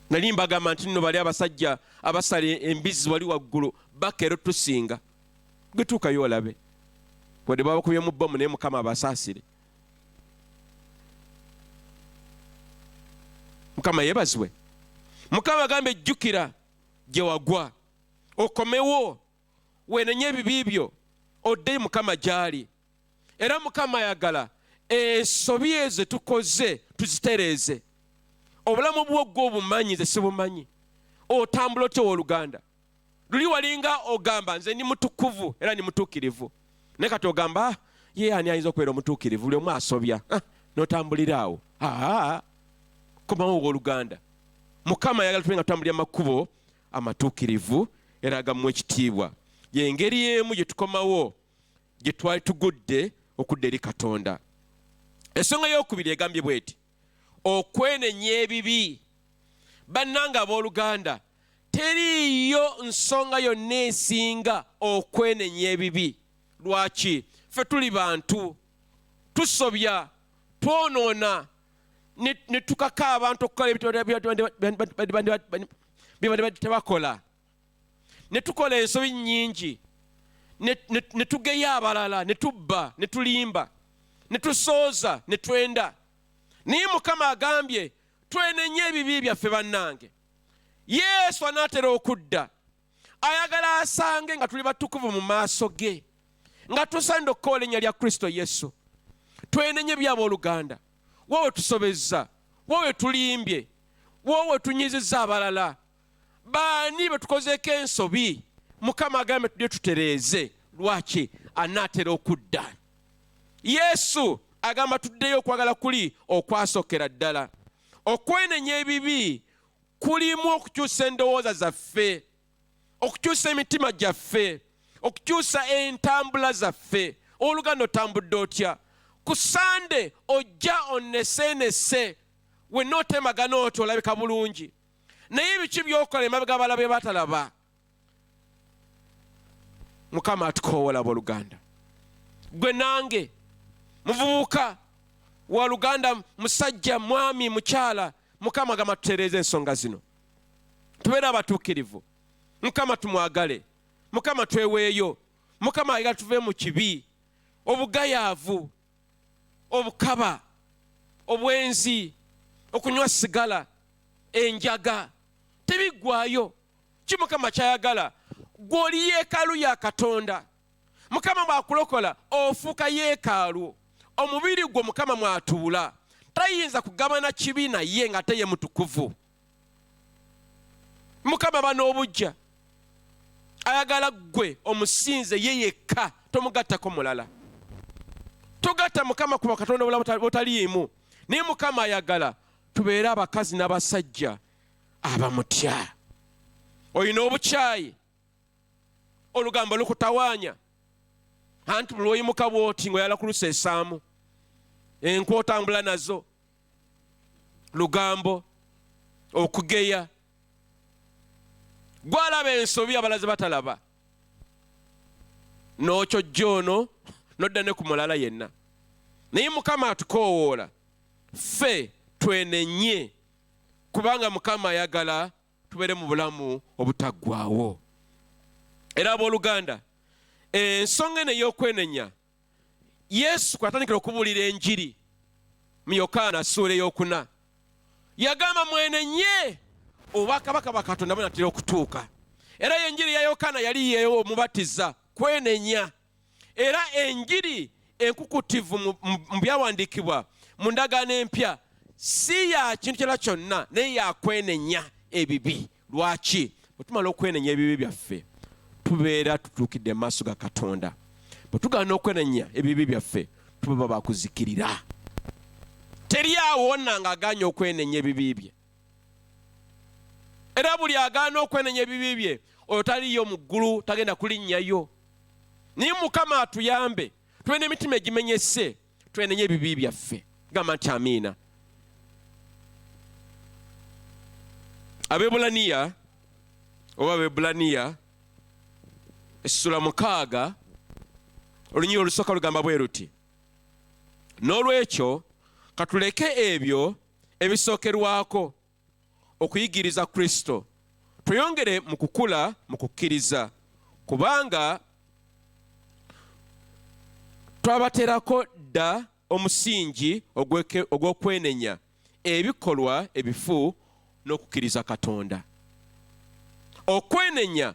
I: Nali mbagamba nti nno bali abasajja abasala embizi wali waggulu bakeero tusinga. Getuukayo olabe. Wadde baba bakubye mu bbomu naye Mukama abasaasire. Mukama yeebazibwe. Mukama agambye jjukira gye wagwa, okomewo, weenenye ebibi byo, oddeyo Mukama gy'ali. Era Mukama ayagala ensobi ezo tukoze tuzitereeze. Obulamu bwo gwe obumanyi, nze sibumanyi. Otambula otya owooluganda? Luli walinga ogamba nze ndi mutukuvu era ndi mutuukirivu. Naye kati ogamba ye ani ayinza okubeera omutuukirivu? Buli omu asobya. N'otambulira awo. Komawo owooluganda. Mukama ayagala tube nga tutambulira makubo amatuukirivu era agamu ekitiibwa. Y'engeri emu gye tukomawo gye twali tugudde okudda eri Katonda. Ensonga y'okubiri egambye bweti, okwenenya ebibi. Bannange abooluganda, teriiyo nsonga yonna esinga okwenenya ebibi. Lwaki? Ffe tuli bantu, tusobya, twonoona, ne tukaka abantu okukola ebintu tebakola, ne tukola ensobi nnyingi, ne tugeya abalala, ne tubba, ne tulimba, ne tusooza, ne twenda. Naye Mukama agambye twenenye ebibi byaffe bannange. Yesu anaatera okudda, ayagala asange nga tuli batukuvu mu maaso ge, nga tusaanidde okukola ennya lya Kristo Yesu. Twenenye by'abooluganda, wowe tusobezza, wowe tulimbye, wowe tunyizizza abalala. Baani be tukozeeko ensobi? Mukama agambye tulye tutereeze. Lwaki? Anaatera okudda. Yesu agamba tuddeyo okwagala kuli okwasookera ddala. Okwenenya ebibi kulimu okukyusa endowooza zaffe, okukyusa emitima gyaffe, okukyusa entambula zaffe. Oluganda otambudde otya? Ku Sande ojja onnesenese, wenna otemagana otyo olabika bulungi. Naye biki byokola emabega abalabe batalaba? Mukama atukoowola abooluganda. Gwe nange muvubuka wa Luganda, musajja, mwami, mukyala, Mukama agamba tutereeze ensonga zino, tubeere abatuukirivu. Mukama tumwagale, Mukama tweweeyo, Mukama ayagala tuve mu kibi, obugayaavu, obukaba, obwenzi, okunywa sigala, enjaga, tebiggwaayo. Ki Mukama kyayagala? Gw'oli yeekaalu ya Katonda. Mukama bw'akulokola ofuuka yeekaalu. Omubiri gwo Mukama mwatuula. Tayinza kugabana kibi naye nga ate ye mutukuvu. Mukama ban'obujja, ayagala ggwe omusinze ye yekka, tomugattako mulala. Togatta Mukama ku bakatonda obulala botaliimu. Naye Mukama ayagala tubeere abakazi n'abasajja abamutya. Olina obukyayi, olugambo lukutawaanya, anti buli oyimuka bw'oti ng'oyala kuluseesaamu, enkwe otambula nazo, lugambo, okugeya. Gwalaba ensobi abalaze batalaba, n'okyojja ono n'odda ne ku mulala yenna. Naye Mukama atukoowoola ffe twenenye, kubanga Mukama ayagala tubeere mu bulamu obutaggwaawo. Era abooluganda, ensonga eno ey'okwenenya, Yesu kwatandikira okubuulira enjiri mu Yokaana ssuula ey'okuna, yagamba mwenenye obwakabaka bwa Katonda bunatera okutuuka. Era enjiri ya Yokaana yali yeomubatiza kwenenya. Era enjiri enkukutivu mu byawandiikibwa mu ndagaano empya si ya kintu kyonna kyonna, naye yakwenenya ebibi. Lwaki? Bwe tumala okwenenya ebibi byaffe, tubeera tutuukidde mu maaso ga Katonda. Bwe tugaana okwenenya ebibi byaffe, tuba bakuzikirira. Teri awo wonna ng'agaanye okwenenya ebibi bye. Era buli agaana okwenenya ebibi bye, oyo taliyo mu ggulu, tagenda kulinnyayo. Naye Mukama atuyambe, tube n'emitima egimenyese, twenenye ebibi byaffe. Gamba nti amiina. Abebulaniya oba Abebulaniya essula 6 olunyiri olusooka lugamba bwe luti, n'olwekyo katuleke ebyo ebisookerwako okuyigiriza Kristo, tweyongere mu kukula mu kukkiriza, kubanga twabaterako dda omusingi ogw'okwenenya ebikolwa ebifu n'okukkiriza Katonda. Okwenenya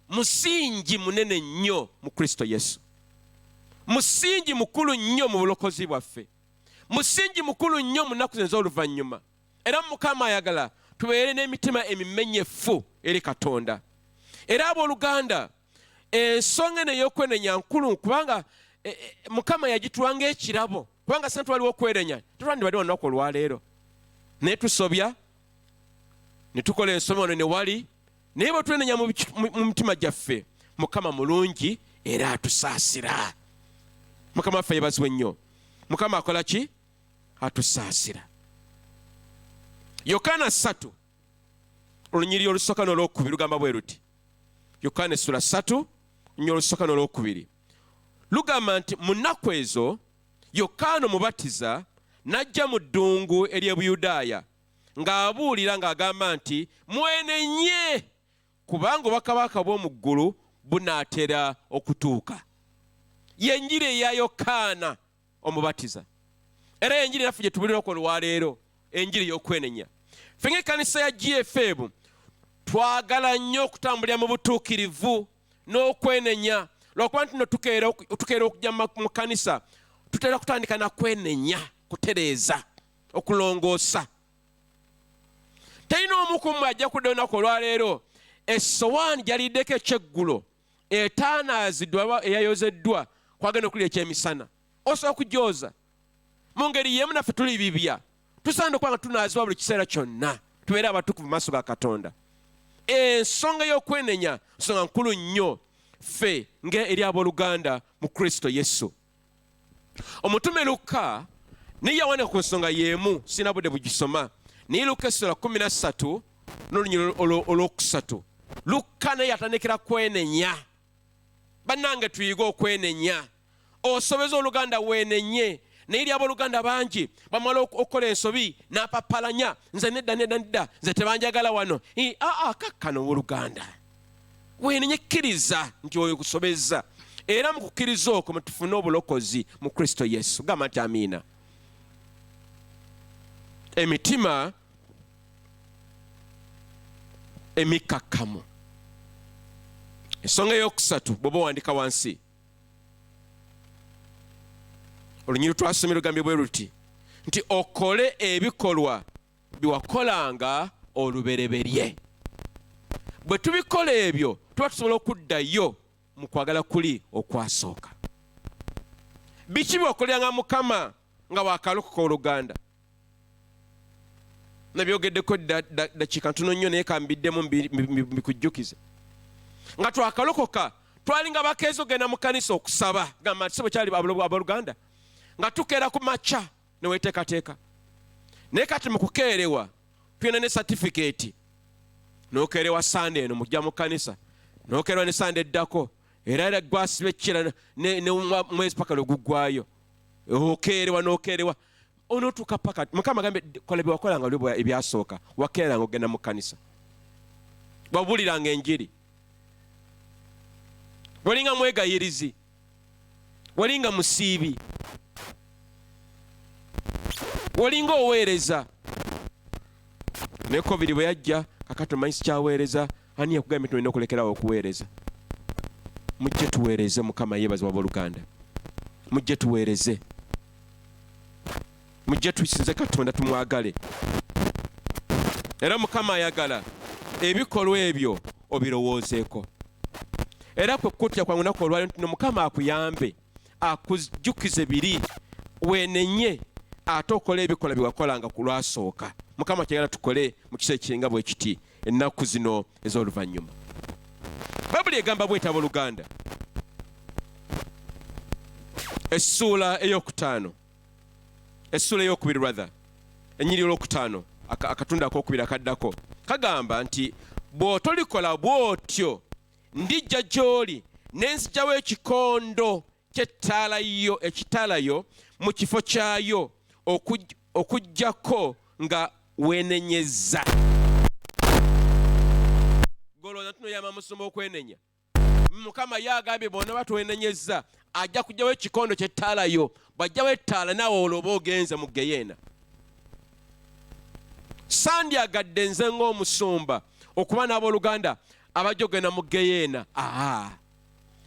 I: musingi munene nnyo mu Kristo Yesu, musingi mukulu nnyo mu bulokozi bwaffe, musingi mukulu nnyo mu nnaku ez'oluvannyuma. Era Mukama ayagala tubeere n'emitima emimenyefu eri Katonda. Era abooluganda, ensonga eno ey'okwenenya nkulu, kubanga Mukama yagituwanga ekirabo, kubanga singa twaliwo okwenenya tetwandibadde wanaku olwaleero. Naye tusobya, ne tukola ensoma ono ne wali, naye bwe twenenya mu mitima gyaffe, Mukama mulungi era atusaasira. Mukama waffe yebazibwe nnyo. Mukama akola ki? Atusaasira. Yokaana 3 olunyiri olusooka n'olwokubiri lugamba bwe luti. Yokaana essula 3 olunyiri olusooka n'olwokubiri lugamba nti mu nnaku ezo Yokaana omubatiza n'ajja mu ddungu ery'Ebuyudaaya ng'abuulira ng'agamba nti mwenenye kubanga obwakabaka bw'omu ggulu bunaatera okutuuka. Y'enjiri eya Yokaana omubatiza. Era enjiri yaffe gye tubulira ku olwaleero, enjiri y'okwenenya. Ffe ng'ekkanisa ya GFM twagala nnyo okutambulira mu butuukirivu n'okwenenya. Lwakuba nti no tukeera okujja mu kkanisa tutera kutandika na kwenenya, kutereeza, okulongoosa. Talina omu ku mmwe ajja kudda olunaku olwaleero essowaani gy'aliddeko ekyeggulo etaanaaziddwa eyayozeddwa kwagenda okulya ekyemisana, osobola kugyoza. Mu ngeri y'emu naffe tuli bibya, tusaana okuba nga tunaazibwa buli kiseera kyonna, tubeere abatukuvu mu maaso ga Katonda. Ensonga y'okwenenya nsonga nkulu nnyo ffe ng'eri abooluganda mu Kristo Yesu. Omutume Luka naye yawandiika ku nsonga y'emu, sina budde bugisoma, naye Luka essula 13 n'olunyiriri olwokusatu. Luka naye yatandikira kwenenya. Bannange tuyige okwenenya. Osobeza oluganda weenenye. Naye eri abooluganda bangi bamala okukola ensobi n'apapalanya, nze nedda nze tebanjagala wano. Kakkano owooluganda weenenye, kkiriza nti oyo kusobeza, era mu kukkiriza okwo mwe tufune obulokozi mu Kristo Yesu. Gamba nti amiina. Emitima emikakkamu. Ensonga eyokusatu bw'oba owandiika wansi, olunyiriri twasomera lugambye bwe luti nti okole ebikolwa bye wakolanga olubereberye. Bwe tubikola ebyo tuba tusobola okuddayo mu kwagala kuli okwasooka. Biki bye wakoleranga Mukama nga waakalokoka oluganda? Nabyogeddeko dakiika ntono nnyo naye kambiddemu mbikujjukize. Nga twakalokoka twalinga bakeezi ogenda mu kkanisa okusaba, gamba nti sebo kyali abooluganda, nga tukeera ku makya ne weeteekateeka. Naye kati mu kukeerewa tulina ne satifikeeti. N'okeerewa Sande eno mujja mu kkanisa, n'okeerewa ne Sande eddako, era gwasiba ekkira ne mwezi paka lwe guggwayo. Okeerewa n'okeerewa onootuuka paka Mukama agambe kola bye wakolanga oli ebyasooka, wakeeranga ogenda mu kkanisa, wabuuliranga enjiri, walinga mwegayirizi, walinga musiibi, walinga oweereza. Ne COVID bwe yajja, kakati omanyi sikyaweereza, ani yakugambye tulina okulekerawo okuweereza? Mujje tuweereze. Mukama yeebazibwa abooluganda, mujje tuweereze, mujje tusinze Katonda tumwagale. Era Mukama ayagala ebikolwa ebyo obirowoozeeko. Era kwe kutya kwangu naku olwaleero nti Mukama akuyambe, akujjukize biri, weenenye ate okole ebikolwa bye wakolanga ku lwasooka. Mukama kyagala tukole mu kiseera kiringa bwe kiti ennaku zino ez'oluvannyuma. Bayibuli egamba bw'eti abooluganda, essuula ey'okutaano, essuula ey'okubiri rather, ennyiriri olwokutaano, akatundu ak'okubiri akaddako, kagamba nti bw'otolikola bw'otyo ndijja gy'oli ne nzigyawo ekikondo ky'ettaalayo, ekitaalayo mu kifo kyayo okuggyako nga weenenyezza. Golooza tunoyama musumba okwenenya. Mukama ye agambye bonna batwenenyezza ajja kugyawo ekikondo ky'ettaalayo. Bw'ajjawo ettaala naawe olwoba ogenze mu Geyeena. Sandyagadde nze ng'omusumba okuba n'abooluganda abajja okugenda mu Geyeena.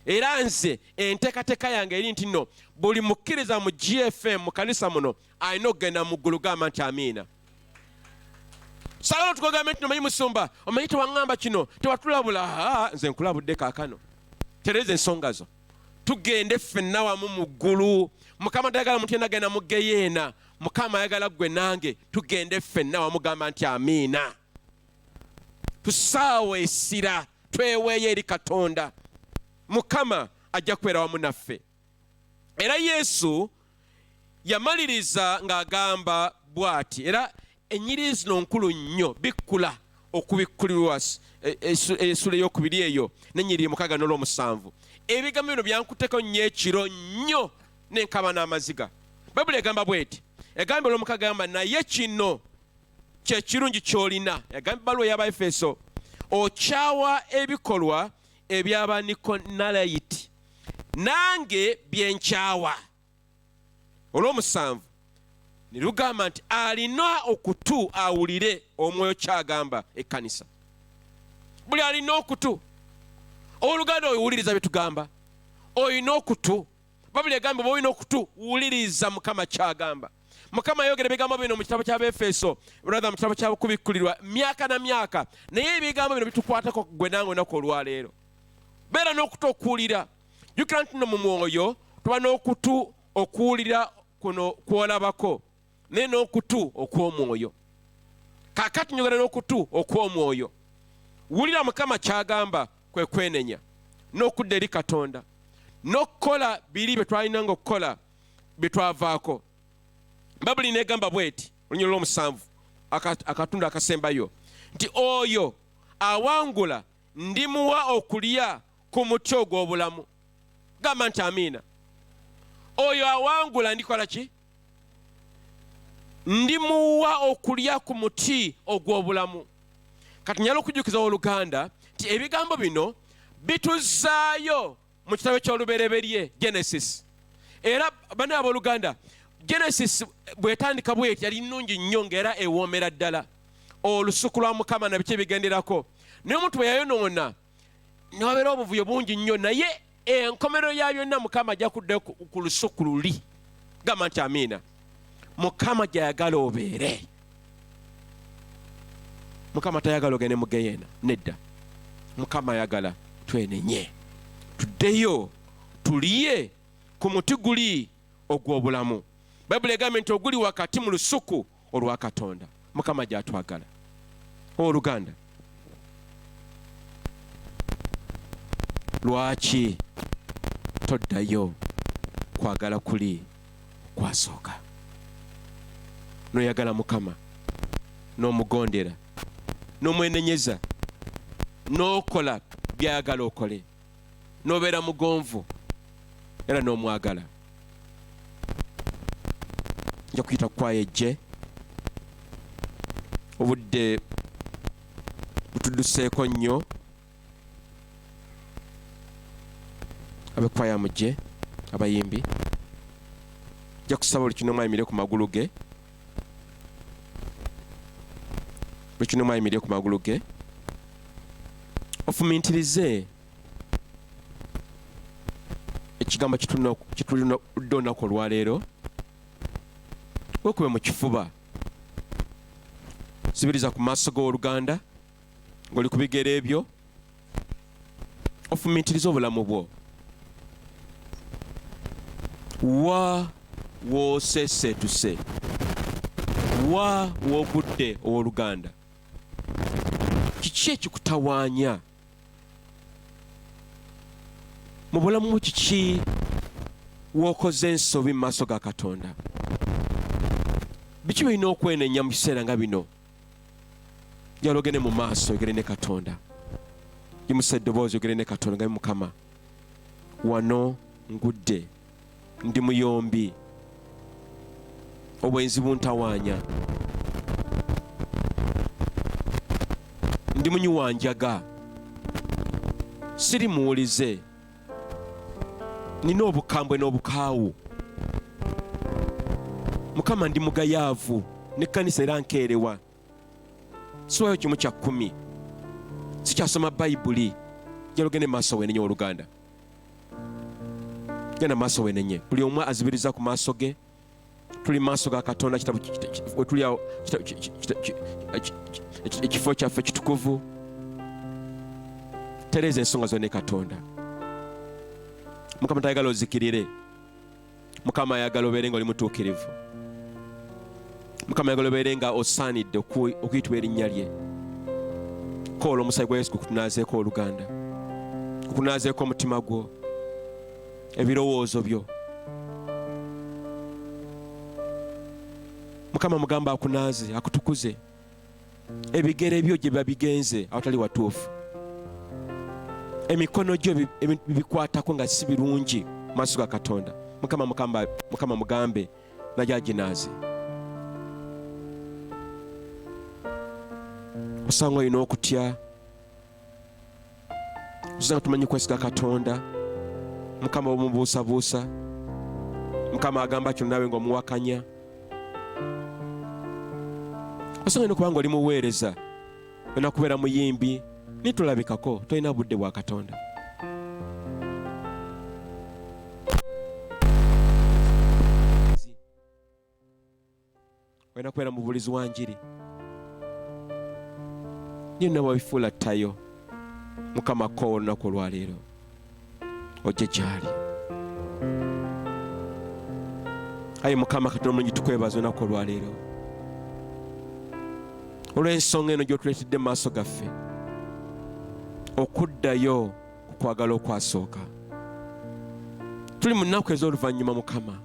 I: Era nze enteekateeka yange eri nti nno buli mukkiriza mu GFM mu kanisa muno alina okugenda mu ggulu. Gamba nti amiina. Saagala tukugambe nti omanyi musumba, omanyi tewaŋŋamba kino, tewatulabula. Nze nkulabudde kaakano. Tereza ensonga zo. Tugende ffenna wamu mu ggulu. Mukama tayagala muntu yenna agenda mu Geyeena. Mukama ayagala ggwe nange tugende ffenna wamu. Gamba nti amiina. Tusaawe essira, tweweeyo eri Katonda. Mukama ajja kubeera wamu naffe. Era Yesu yamaliriza ng'agamba bw'ati, era ennyiriri zino nkulu nnyo, bikkula okubikkulirwa essula ey'okubiri eyo n'ennyiriri 6 n'olw'omusanvu. Ebigambo bino byankuteko nnyo ekiro nnyo n'enkaba n'amaziga. Bayibuli egamba bweti, egamba olw'omukaaga gamba naye kino kye kirungi ky'olina, egamba ebbaluwa y'Abaefeso, okyawa ebikolwa eby'Abanikolayiti nange byenkyawa. Olw'omusanvu ne lugamba nti alina okutu awulire Omwoyo kyagamba ekkanisa. Buli alina okutu. Oluganda owuliriza bye tugamba. Olina okutu. Babuli egamba bwe olina okutu wuliriza Mukama kyagamba. Mukama yayogera ebigambo bino mu kitabo ky'Abaefeso, rather mu kitabo ky'Abakubikkulirwa myaka na myaka, naye ebigambo bino bitukwatako gwe nange olunaku olwaleero. Beera n'okutu okuwulira. Jjukira nti no mu mwoyo tuba n'okutu okuwulira kuno kwolabako, naye n'okutu okw'omwoyo. Kaakati njogera n'okutu okw'omwoyo. Wulira Mukama kyagamba kwe kwenenya n'okudda eri Katonda n'okukola biri bye twalinanga okukola bye twavaako. Babuli negamba bweti olunyolo lw'omusanvu akatundu akasembayo nti oyo awangula ndimuwa okulya ku muti ogw'obulamu. Gamba nti amiina. Oyo awangula ndikola ki? Ndimuwa okulya ku muti ogw'obulamu. Kati nyala okujjukiza Oluganda nti ebigambo bino bituzaayo mu kitabo ky'olubereberye Genesis. Era bane ab'Oluganda, Genesis bwetandika bweti yali nnungi nnyo ng'era ewoomera ddala. Olusuku lwa Mukama na biki ebigenderako. Naye omuntu bwe yayonoona ne wabeera obuvuyo bungi nnyo, naye enkomerero ya byonna Mukama ajja kuddayo ku lusuku luli. Gamba nti amiina. Mukama gy'ayagala obeere. Mukama tayagala ogende mu Geyeena, nedda. Mukama ayagala twenenye, tuddeyo tuliye ku muti guli ogw'obulamu. Bayibuli egamba nti oguli wakati mu lusuku olwa Katonda. Mukama gy'atwagala. Oluganda, lwaki toddayo kwagala kuli kwasooka? Noyagala Mukama, n'omugondera, n'omwenenyeza, n'okola byayagala okole, n'obeera mugonvu era n'omwagala. Nja kuyita kwaya ejje, obudde butudduseeko nnyo. Abekwaya mujje, abayimbi. Nja kusaba buli kino mwayimire ku magulu ge. Buli kino mwayimire ku magulu ge. Ofumintirize ekigambo kitulina olunaku olwaleero. Wekube mu kifuba. Sibiriza ku maaso g'Oluganda ng'oli ku bigere ebyo. Ofumintirize obulamu bwo. Wa woosesetuse, wa wogudde ow'Oluganda. Kiki ekikutawaanya? Mu bulamu kiki w'okoze ensobi mu maaso ga Katonda? Biki byolina okwenenya mu kiseera nga bino? Jala ogende mu maaso ogere ne Katonda. Yimusa eddoboozi ogere ne Katonda nga Mukama, wano ngudde, ndi muyombi, obwenzi buntawaanya, ndi munyiwanjaga, siri muwulize, nina obukambwe n'obukaawu. Mukama ndi mugayaavu, n'ekkanisa era nkeerewa, siwayo kimu kya 10, sikyasoma Bayibuli. Jala ogende maaso weenenye Oluganda. Genda maaso weenenye. Buli omu azibiriza ku maaso ge. Tuli maaso ga Katonda, tuli awo ekifo kyaffe kitukuvu. Tereeza ensonga zonna ne Katonda. Mukama tayagala ozikirire. Mukama ayagala obeere nga oli mutuukirivu. Mukama ayagala obeere nga osaanidde okuyitibwa erinnya lye. Koola omusaayi gwa Yesu gukunaazeeko Oluganda, gukunaazeeko omutima gwo, ebirowoozo byo. Mukama mugamba akunaaze, akutukuze. Ebigere byo gye babigenze awatali watuufu. Emikono gyo bibikwatako nga si birungi maaso ga Katonda. Mukama mugambe naye aginaaze. Osanga olina okutya, osanga tumanyi kwesiga Katonda. Mukama bw'omubuusabuusa, Mukama agamba kino naawe ng'omuwakanya. Osanga olina okuba nga oli muweereza, olina kubeera muyimbi, naye tolabikako, tolina budde bwa Katonda. Olina kubeera mubuulizi wa njiri. Niyo nabo bifuula ttayo. Mukama ko olunaku olwaleero ojje gy'ali. Ayi Mukama Katonda omulungi, tukwebaza olunaku olwaleero olw'ensonga eno gy'otuleetedde mu maaso gaffe, okuddayo ku kwagala okwasooka. Tuli mu nnaku ez'oluvannyuma Mukama,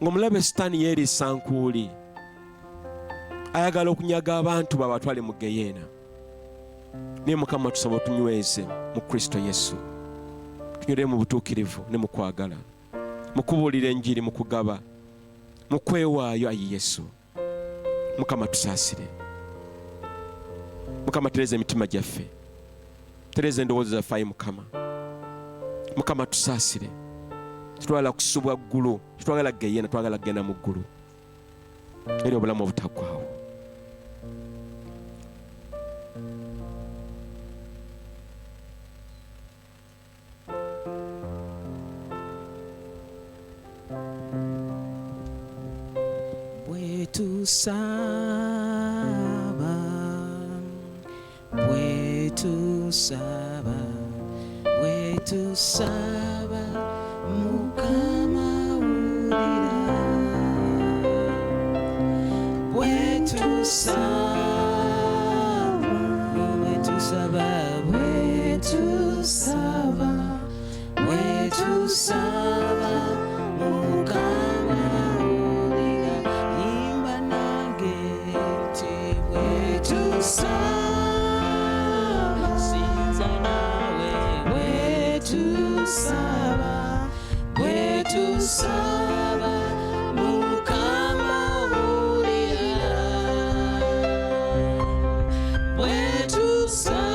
I: ng'omulabe Sitaani yeeriisa nkuuli, ayagala okunyaga abantu babatwale mu geyeena. Naye Mukama tusaba otunyweze mu Kristo Yesu, tunywerere mu butuukirivu ne mu kwagala, mu kubuulira enjiri, mu kugaba, mu kwewaayo. Ayi Yesu, Mukama tusaasire. Mukama tereza emitima gyaffe, tereza endowooza zaffe. Ayi Mukama tusaasire. Tutwala kusubwa ggulu, tutwagala geyeena, twagala kugenda mu ggulu eri obulamu obutaggwaawo.
H: Bwetusaba Mukama wulira, bwetusaba Mukama wulira. Imba nange nti bwetusaba, sinza nawe bwetusaba Mukama wulira, bwetusaba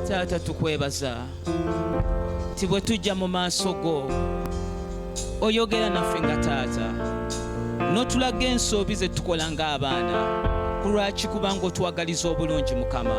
H: Taata tukwebaza ti bwe tujja mu maaso go oyogera naffe nga taata, n'otulaga ensobi ze tukola ng'abaana. Kulwaki? Kubanga otwagaliza obulungi Mukama,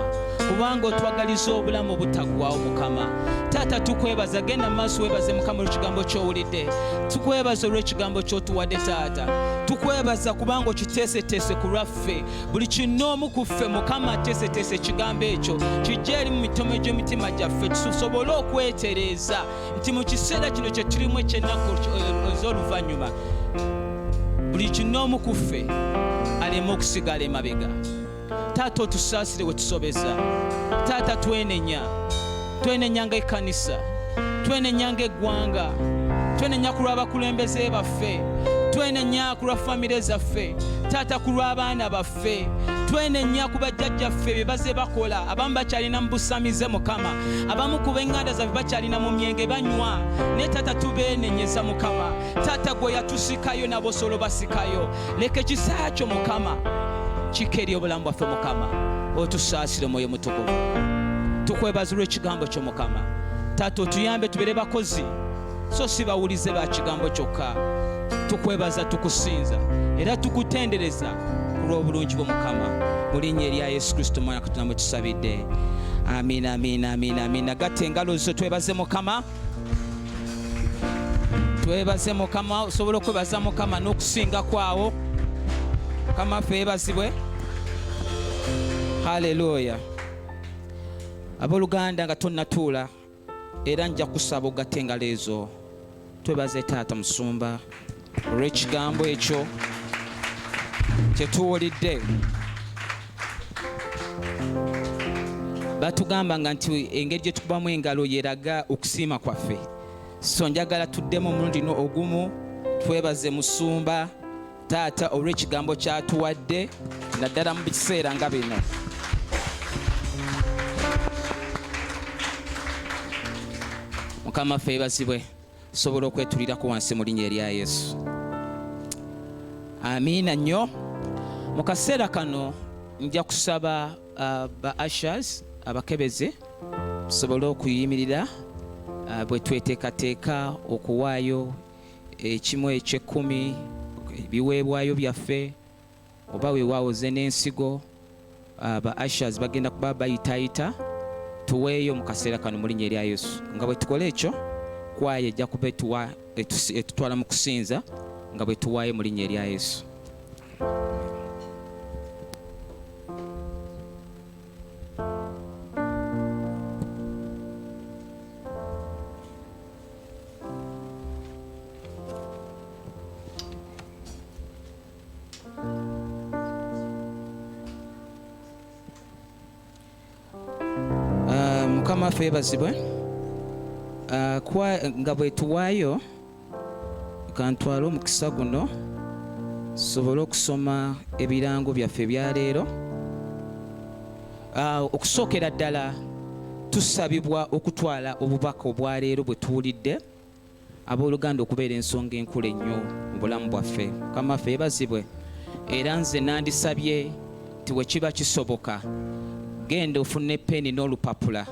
H: kubanga otwagaliza obulamu obutaggwaawo Mukama. Taata tukwebaza, genda mu maaso weebaze Mukama olw'ekigambo ky'owulidde. Tukwebaza olw'ekigambo ky'otuwadde Taata. Tukwebaza kubanga okiteeseteese ku lwaffe, buli kinoomu ku ffe Mukama ateeseteese ekigambo ekyo kijje eri mu mitomo gy'emitima gyaffe, tusobole okwetereeza nti mu kiseera kino kye tulimu eky'ennaku ez'oluvannyuma buli kinoomu ku ffe aleme okusigala emabega. Taata otusaasire we tusobeza. Taata twenenya nga ekkanisa, twenenya nga eggwanga, twenenya ku lw'abakulembeze baffe, twenenya ku lwa famire zaffe, Taata ku lw'abaana baffe,
C: twenenya ku bajjajjaffe bye baze bakola. Abamu bakyalina mu busamize Mukama, abamu ku b'eŋŋanda zaffe bakyalina mu myenge banywa. Ne Taata tubeenenyeza Mukama, Taata gwe yatusikayo n'abosolo basikayo. Leka ekisa kyo Mukama kikeerya obulamu bwaffe Mukama, otusaasire Mwoyo Mutukuvu. Tukwebaza olw'ekigambo kyo Mukama. Taata otuyambe tubeere bakozi so si bawulize ba kigambo kyokka. Tukwebaza, tukusinza era tukutendereza ku lw'obulungi bwo Mukama, mu linnya erya Yesu Kristo Mwana wa Katonda tusabidde. Amiina, amiina, amiina, amiina. Gatta engalo zo twebaze Mukama. Twebaze Mukama, osobola okwebaza Mukama n'okusinga kwawo. Mukama ffe yeebazibwe. Haleluya. Abooluganda nga tonnatuula era nja kusaba ogatta engalo ezo. Twebaze Taata Musumba olw'ekigambo ekyo kye tuwulidde. Batugambanga nti engeri gye tukubamu engalo yeraga okusiima kwaffe. So njagala tuddemu omulundi ogumu twebaze Musumba Taata olw'ekigambo kyatuwadde naddala mu biseera nga bino. Mukama ffe yeebazibwe. Sobola okwetulirako wansi mu linnya erya Yesu. Amiina nnyo. Mu kaseera kano nja kusaba ba ushers abakebeze tusobole okuyimirira bwe tweteekateeka okuwaayo ekimu eky'ekkumi ebiweebwayo byaffe oba weewaawoze n'ensigo. Ba ushers bagenda kuba bayitaayita tuweeyo mu kaseera kano mu linnya erya Yesu. Nga bwe tukola ekyo kwaya ejja kuba etutwala mu kusinza nga bwe tuwaayo mu linnya erya Yesu. Mukama ffe yeebazibwe. Nga bwe tuwaayo kantwala omukisa guno sobole okusoma ebirango byaffe ebya leero. Okusookera ddala tusabibwa okutwala obubaka obwa leero bwe tuwulidde abooluganda okubeera ensonga enkulu ennyo mu bulamu bwaffe. Mukama ffe yeebazibwe. Era nze nandisabye nti bwe kiba kisoboka genda ofune peni n'olupapula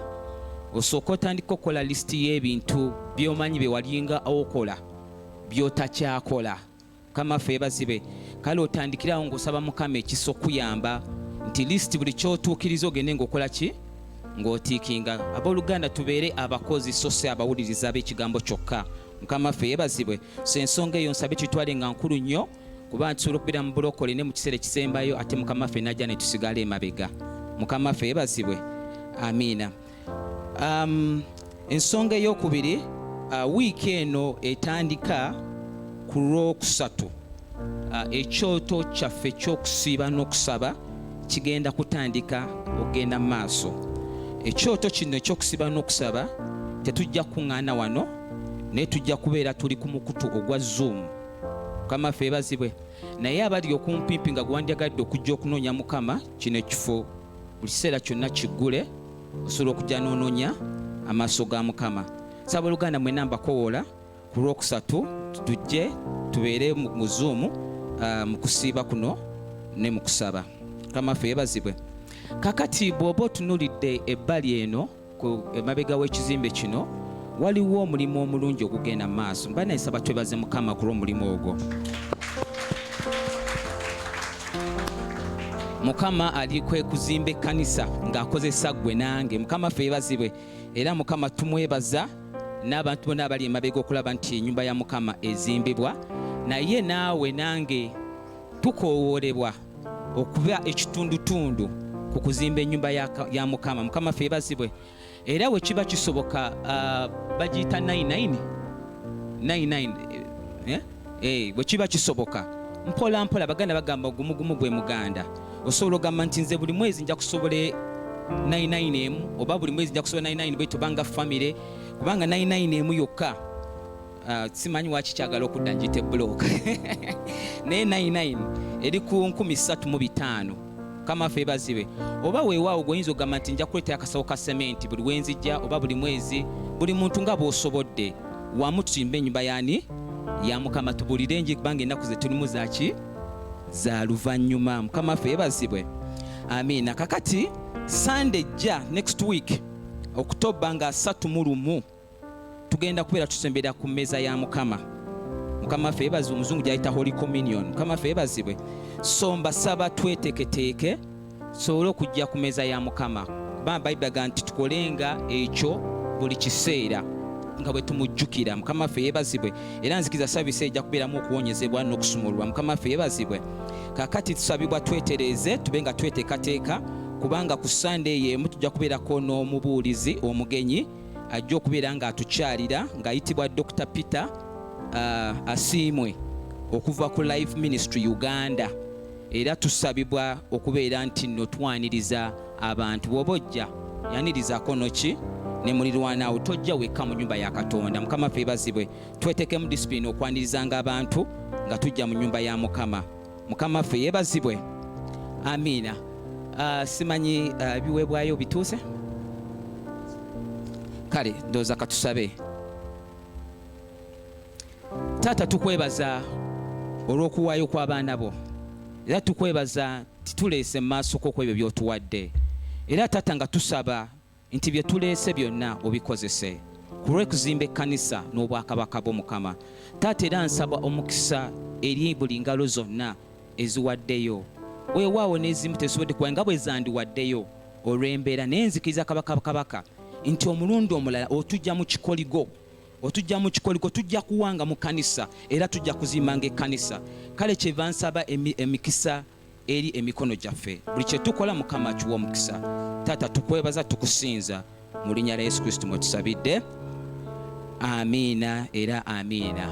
C: osooka otandika okukola lisiti y'ebintu by'omanyi bye walinga okola by'otakyakola. Mukama ffe yeebazibwe. Kale otandikirawo ng'osaba Mukama ekisa okuyamba nti lisiti buli ky'otuukiriza ogende ng'okola ki ng'otiikinga. Abooluganda tubeere abakozi so si abawuliriza b'ekigambo kyokka. Mukama ffe yeebazibwe. So ensonga eyo nsabe kitwale nga nkulu nnyo kuba ntusobola okubeera mu bulokole ne mu kiseera ekisembayo ate Mukama ffe najja ne tusigala emabega. Mukama ffe yeebazibwe. Amiina. Ensonga ey'okubiri wiiki eno etandika ku Lwokusatu. Ekyoto kyaffe ky'okusiiba n'okusaba kigenda kutandika okugenda mu maaso. Ekyoto kino eky'okusiiba n'okusaba tetujja kuŋŋaana wano naye tujja kubeera tuli ku mukutu ogwa Zoom. Mukama ffe yeebazibwe. Naye abali okumpimpi nga gwandyagadde okujja okunoonya Mukama kino ekifo buli kiseera kyonna kiggule osobola okujja n'onoonya amaaso ga Mukama. Saba oluganda mwena mbakowoola ku Lwokusatu tujje tubeere mu Zoom mu kusiiba kuno ne mu kusaba. Mukama ffe yeebazibwe. Kakati bw'oba otunuulidde ebbali eno ku emabega w'ekizimbe kino waliwo omulimu omulungi ogugenda mu maaso. Mba naye saba twebaze Mukama ku lw'omulimu ogwo. Mukama ali kwe kuzimba ekkanisa ng'akozesa ggwe nange. Mukama ffe yeebazibwe. Era Mukama tumwebaza n'abantu bonna abali emabega okulaba nti ennyumba ya Mukama ezimbibwa. Naye naawe nange tukoowoolebwa okuba ekitundutundu ku kuzimba ennyumba ya Mukama. Mukama ffe yeebazibwe. Era bwe kiba kisoboka bagiyita 99 bwe kiba kisoboka mpola mpola baganda bagamba ogumugumu gwe muganda. Osobola ogamba nti nze buli mwezi nja kusobola 99 emu oba buli mwezi nja kusobola 99 bwe tubanga famire kubanga 99 emu yokka simanyi waki kyagala okudda njite block naye 99 eri ku 3,500
H: Mukama waffe yeebazibwe. Oba weewaawo gwoyinza okugamba nti nja kuleeta akasawo ka sementi buli wenzijja oba buli mwezi, buli muntu nga bw'osobodde, wamu tuyimbe ennyumba yaani ya Mukama, tubuulire nji kubanga ennaku ze tulimu zaki za luvannyuma. Mukama waffe yeebazibwe. Amiina. Kakati Sunday jja next week October nga 31 tugenda kubeera tusembera ku mmeeza ya Mukama. Mukama waffe yeebazibwe. Omuzungu gyayita Holy Communion. Mukama waffe yeebazibwe. So mbasaba tweteeketeeke tusobole okujja ku mmeeza ya Mukama. Bayibuli aga nti tukolenga ekyo buli kiseera nga bwe tumujjukira. Mukama waffe yeebazibwe. Era nzikiriza saavisi ejja kubeeramu okuwonyezebwa n'okusumululwa. Mukama waffe yeebazibwe. Kaakati tusabibwa twetereeze tube nga tweteekateeka, kubanga ku Sunday y'emu tujja kubeerako n'omubuulizi omugenyi ajja okubeera ng'atukyalira ng'ayitibwa Dr. Peter Asiimwe okuva ku Life Ministry Uganda. Era tusabibwa okubeera nti nno twaniriza abantu. Bw'oba ojja yanirizaako noki ne mulirwanaawo, tojja wekka mu nnyumba ya Katonda. Mukama waffe yeebazibwe. Twetekemu disipulini okwanirizanga abantu nga tujja mu nnyumba ya Mukama. Mukama waffe yeebazibwe. Amiina. Simanyi biweebwayo bituuse? Kale ndowooza katusabe. Taata, tukwebaza olw'okuwaayo kw'abaana bo, era tukwebaza tituleese mu maaso ko kwebyo by'otuwadde, era taata nga tusaba nti bye tuleese byonna obikozese ku lw'ekuzimba ekkanisa n'obwakabaka bwo Mukama. Taata, era nsaba omukisa eri buli ngalo zonna eziwaddeyo, weewaawo n'ezimu tezisobodde kuba nga bwe zandiwaddeyo olw'embeera, naye nzikiriza kabaka nti omulundi omulala otujja mu kikoligo, tujja kuwanga mu kanisa era tujja kuzimbanga ekkanisa. Kale kyeva nsaba emikisa eri emikono gyaffe, buli kye tukola Mukama kiwa omukisa. Taata, tukwebaza tukusinza mu linnya lya Yesu Kristo mwe tusabidde. Amiina era amiina.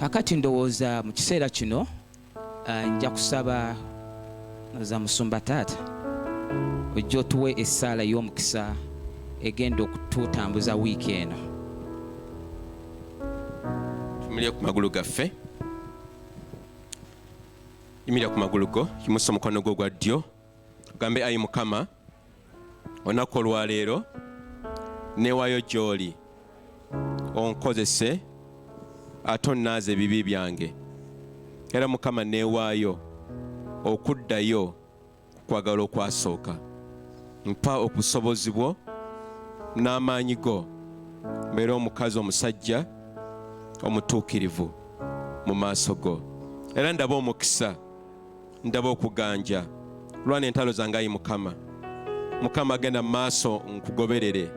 H: Kakati ndowooza mu kiseera kino nja kusaba za musumba taata ojja otuwe essaala y'omukisa egenda okututambuza wiiki eno.
I: Tumulire ku magulu gaffe. Yimirira ku magulu go, yimusa omukono gwo gwa ddyo, tugambe ayi Mukama, olunaku olwaleero neewaayo gy'oli onkozese ate onnaaze ebibi byange. Era Mukama, neewaayo okuddayo ku kwagala okwasooka. Mpa obusobozi bwo n'amaanyi go, mbeere omukazi omusajja omutuukirivu mu maaso go. Era ndaba omukisa, ndaba okuganja. Lwana entalo zange ayi Mukama. Mukama, agenda mu maaso nkugoberere.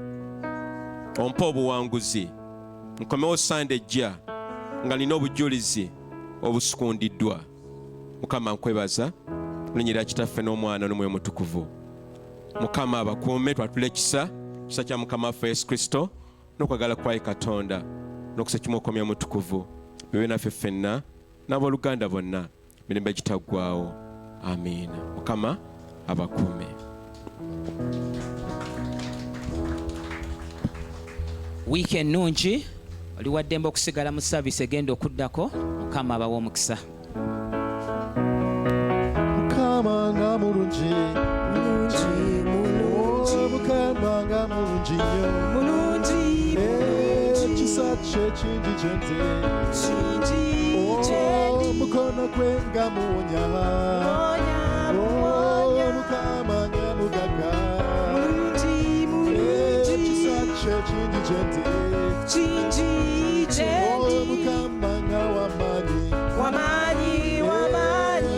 I: Ompa obuwanguzi. Nkomewo Sunday ejja nga nina obujulizi obusukundiddwa. Mukama, nkwebaza linnya lya Kitaffe n'Omwana n'Omwoyo Mutukuvu. Mukama, abakuume twatule kisa kya Mukama waffe Yesu Kristo n'okwagala kwa Katonda n'okusa kimu Omwoyo Mutukuvu bibe naffe ffenna n'abooluganda bonna mirembe gitaggwaawo. Amiina. Mukama abakuume.
H: Wiiki ennungi, oli waddembe okusigala mu saavisi egenda okuddako. Mukama abawe omukisa.
A: Mukama nga mulungi, Mukama nga mulungi nnyo, ekisa kye kingi gye nze, omukono gwe nga muwonya, Mukama nga mugaga, ekisa kye kingi gye nze, Mukama nga wamaanyi,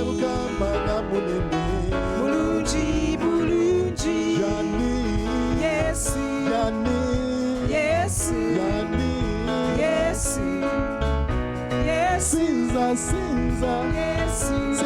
A: Mukama nga munene, Sinza,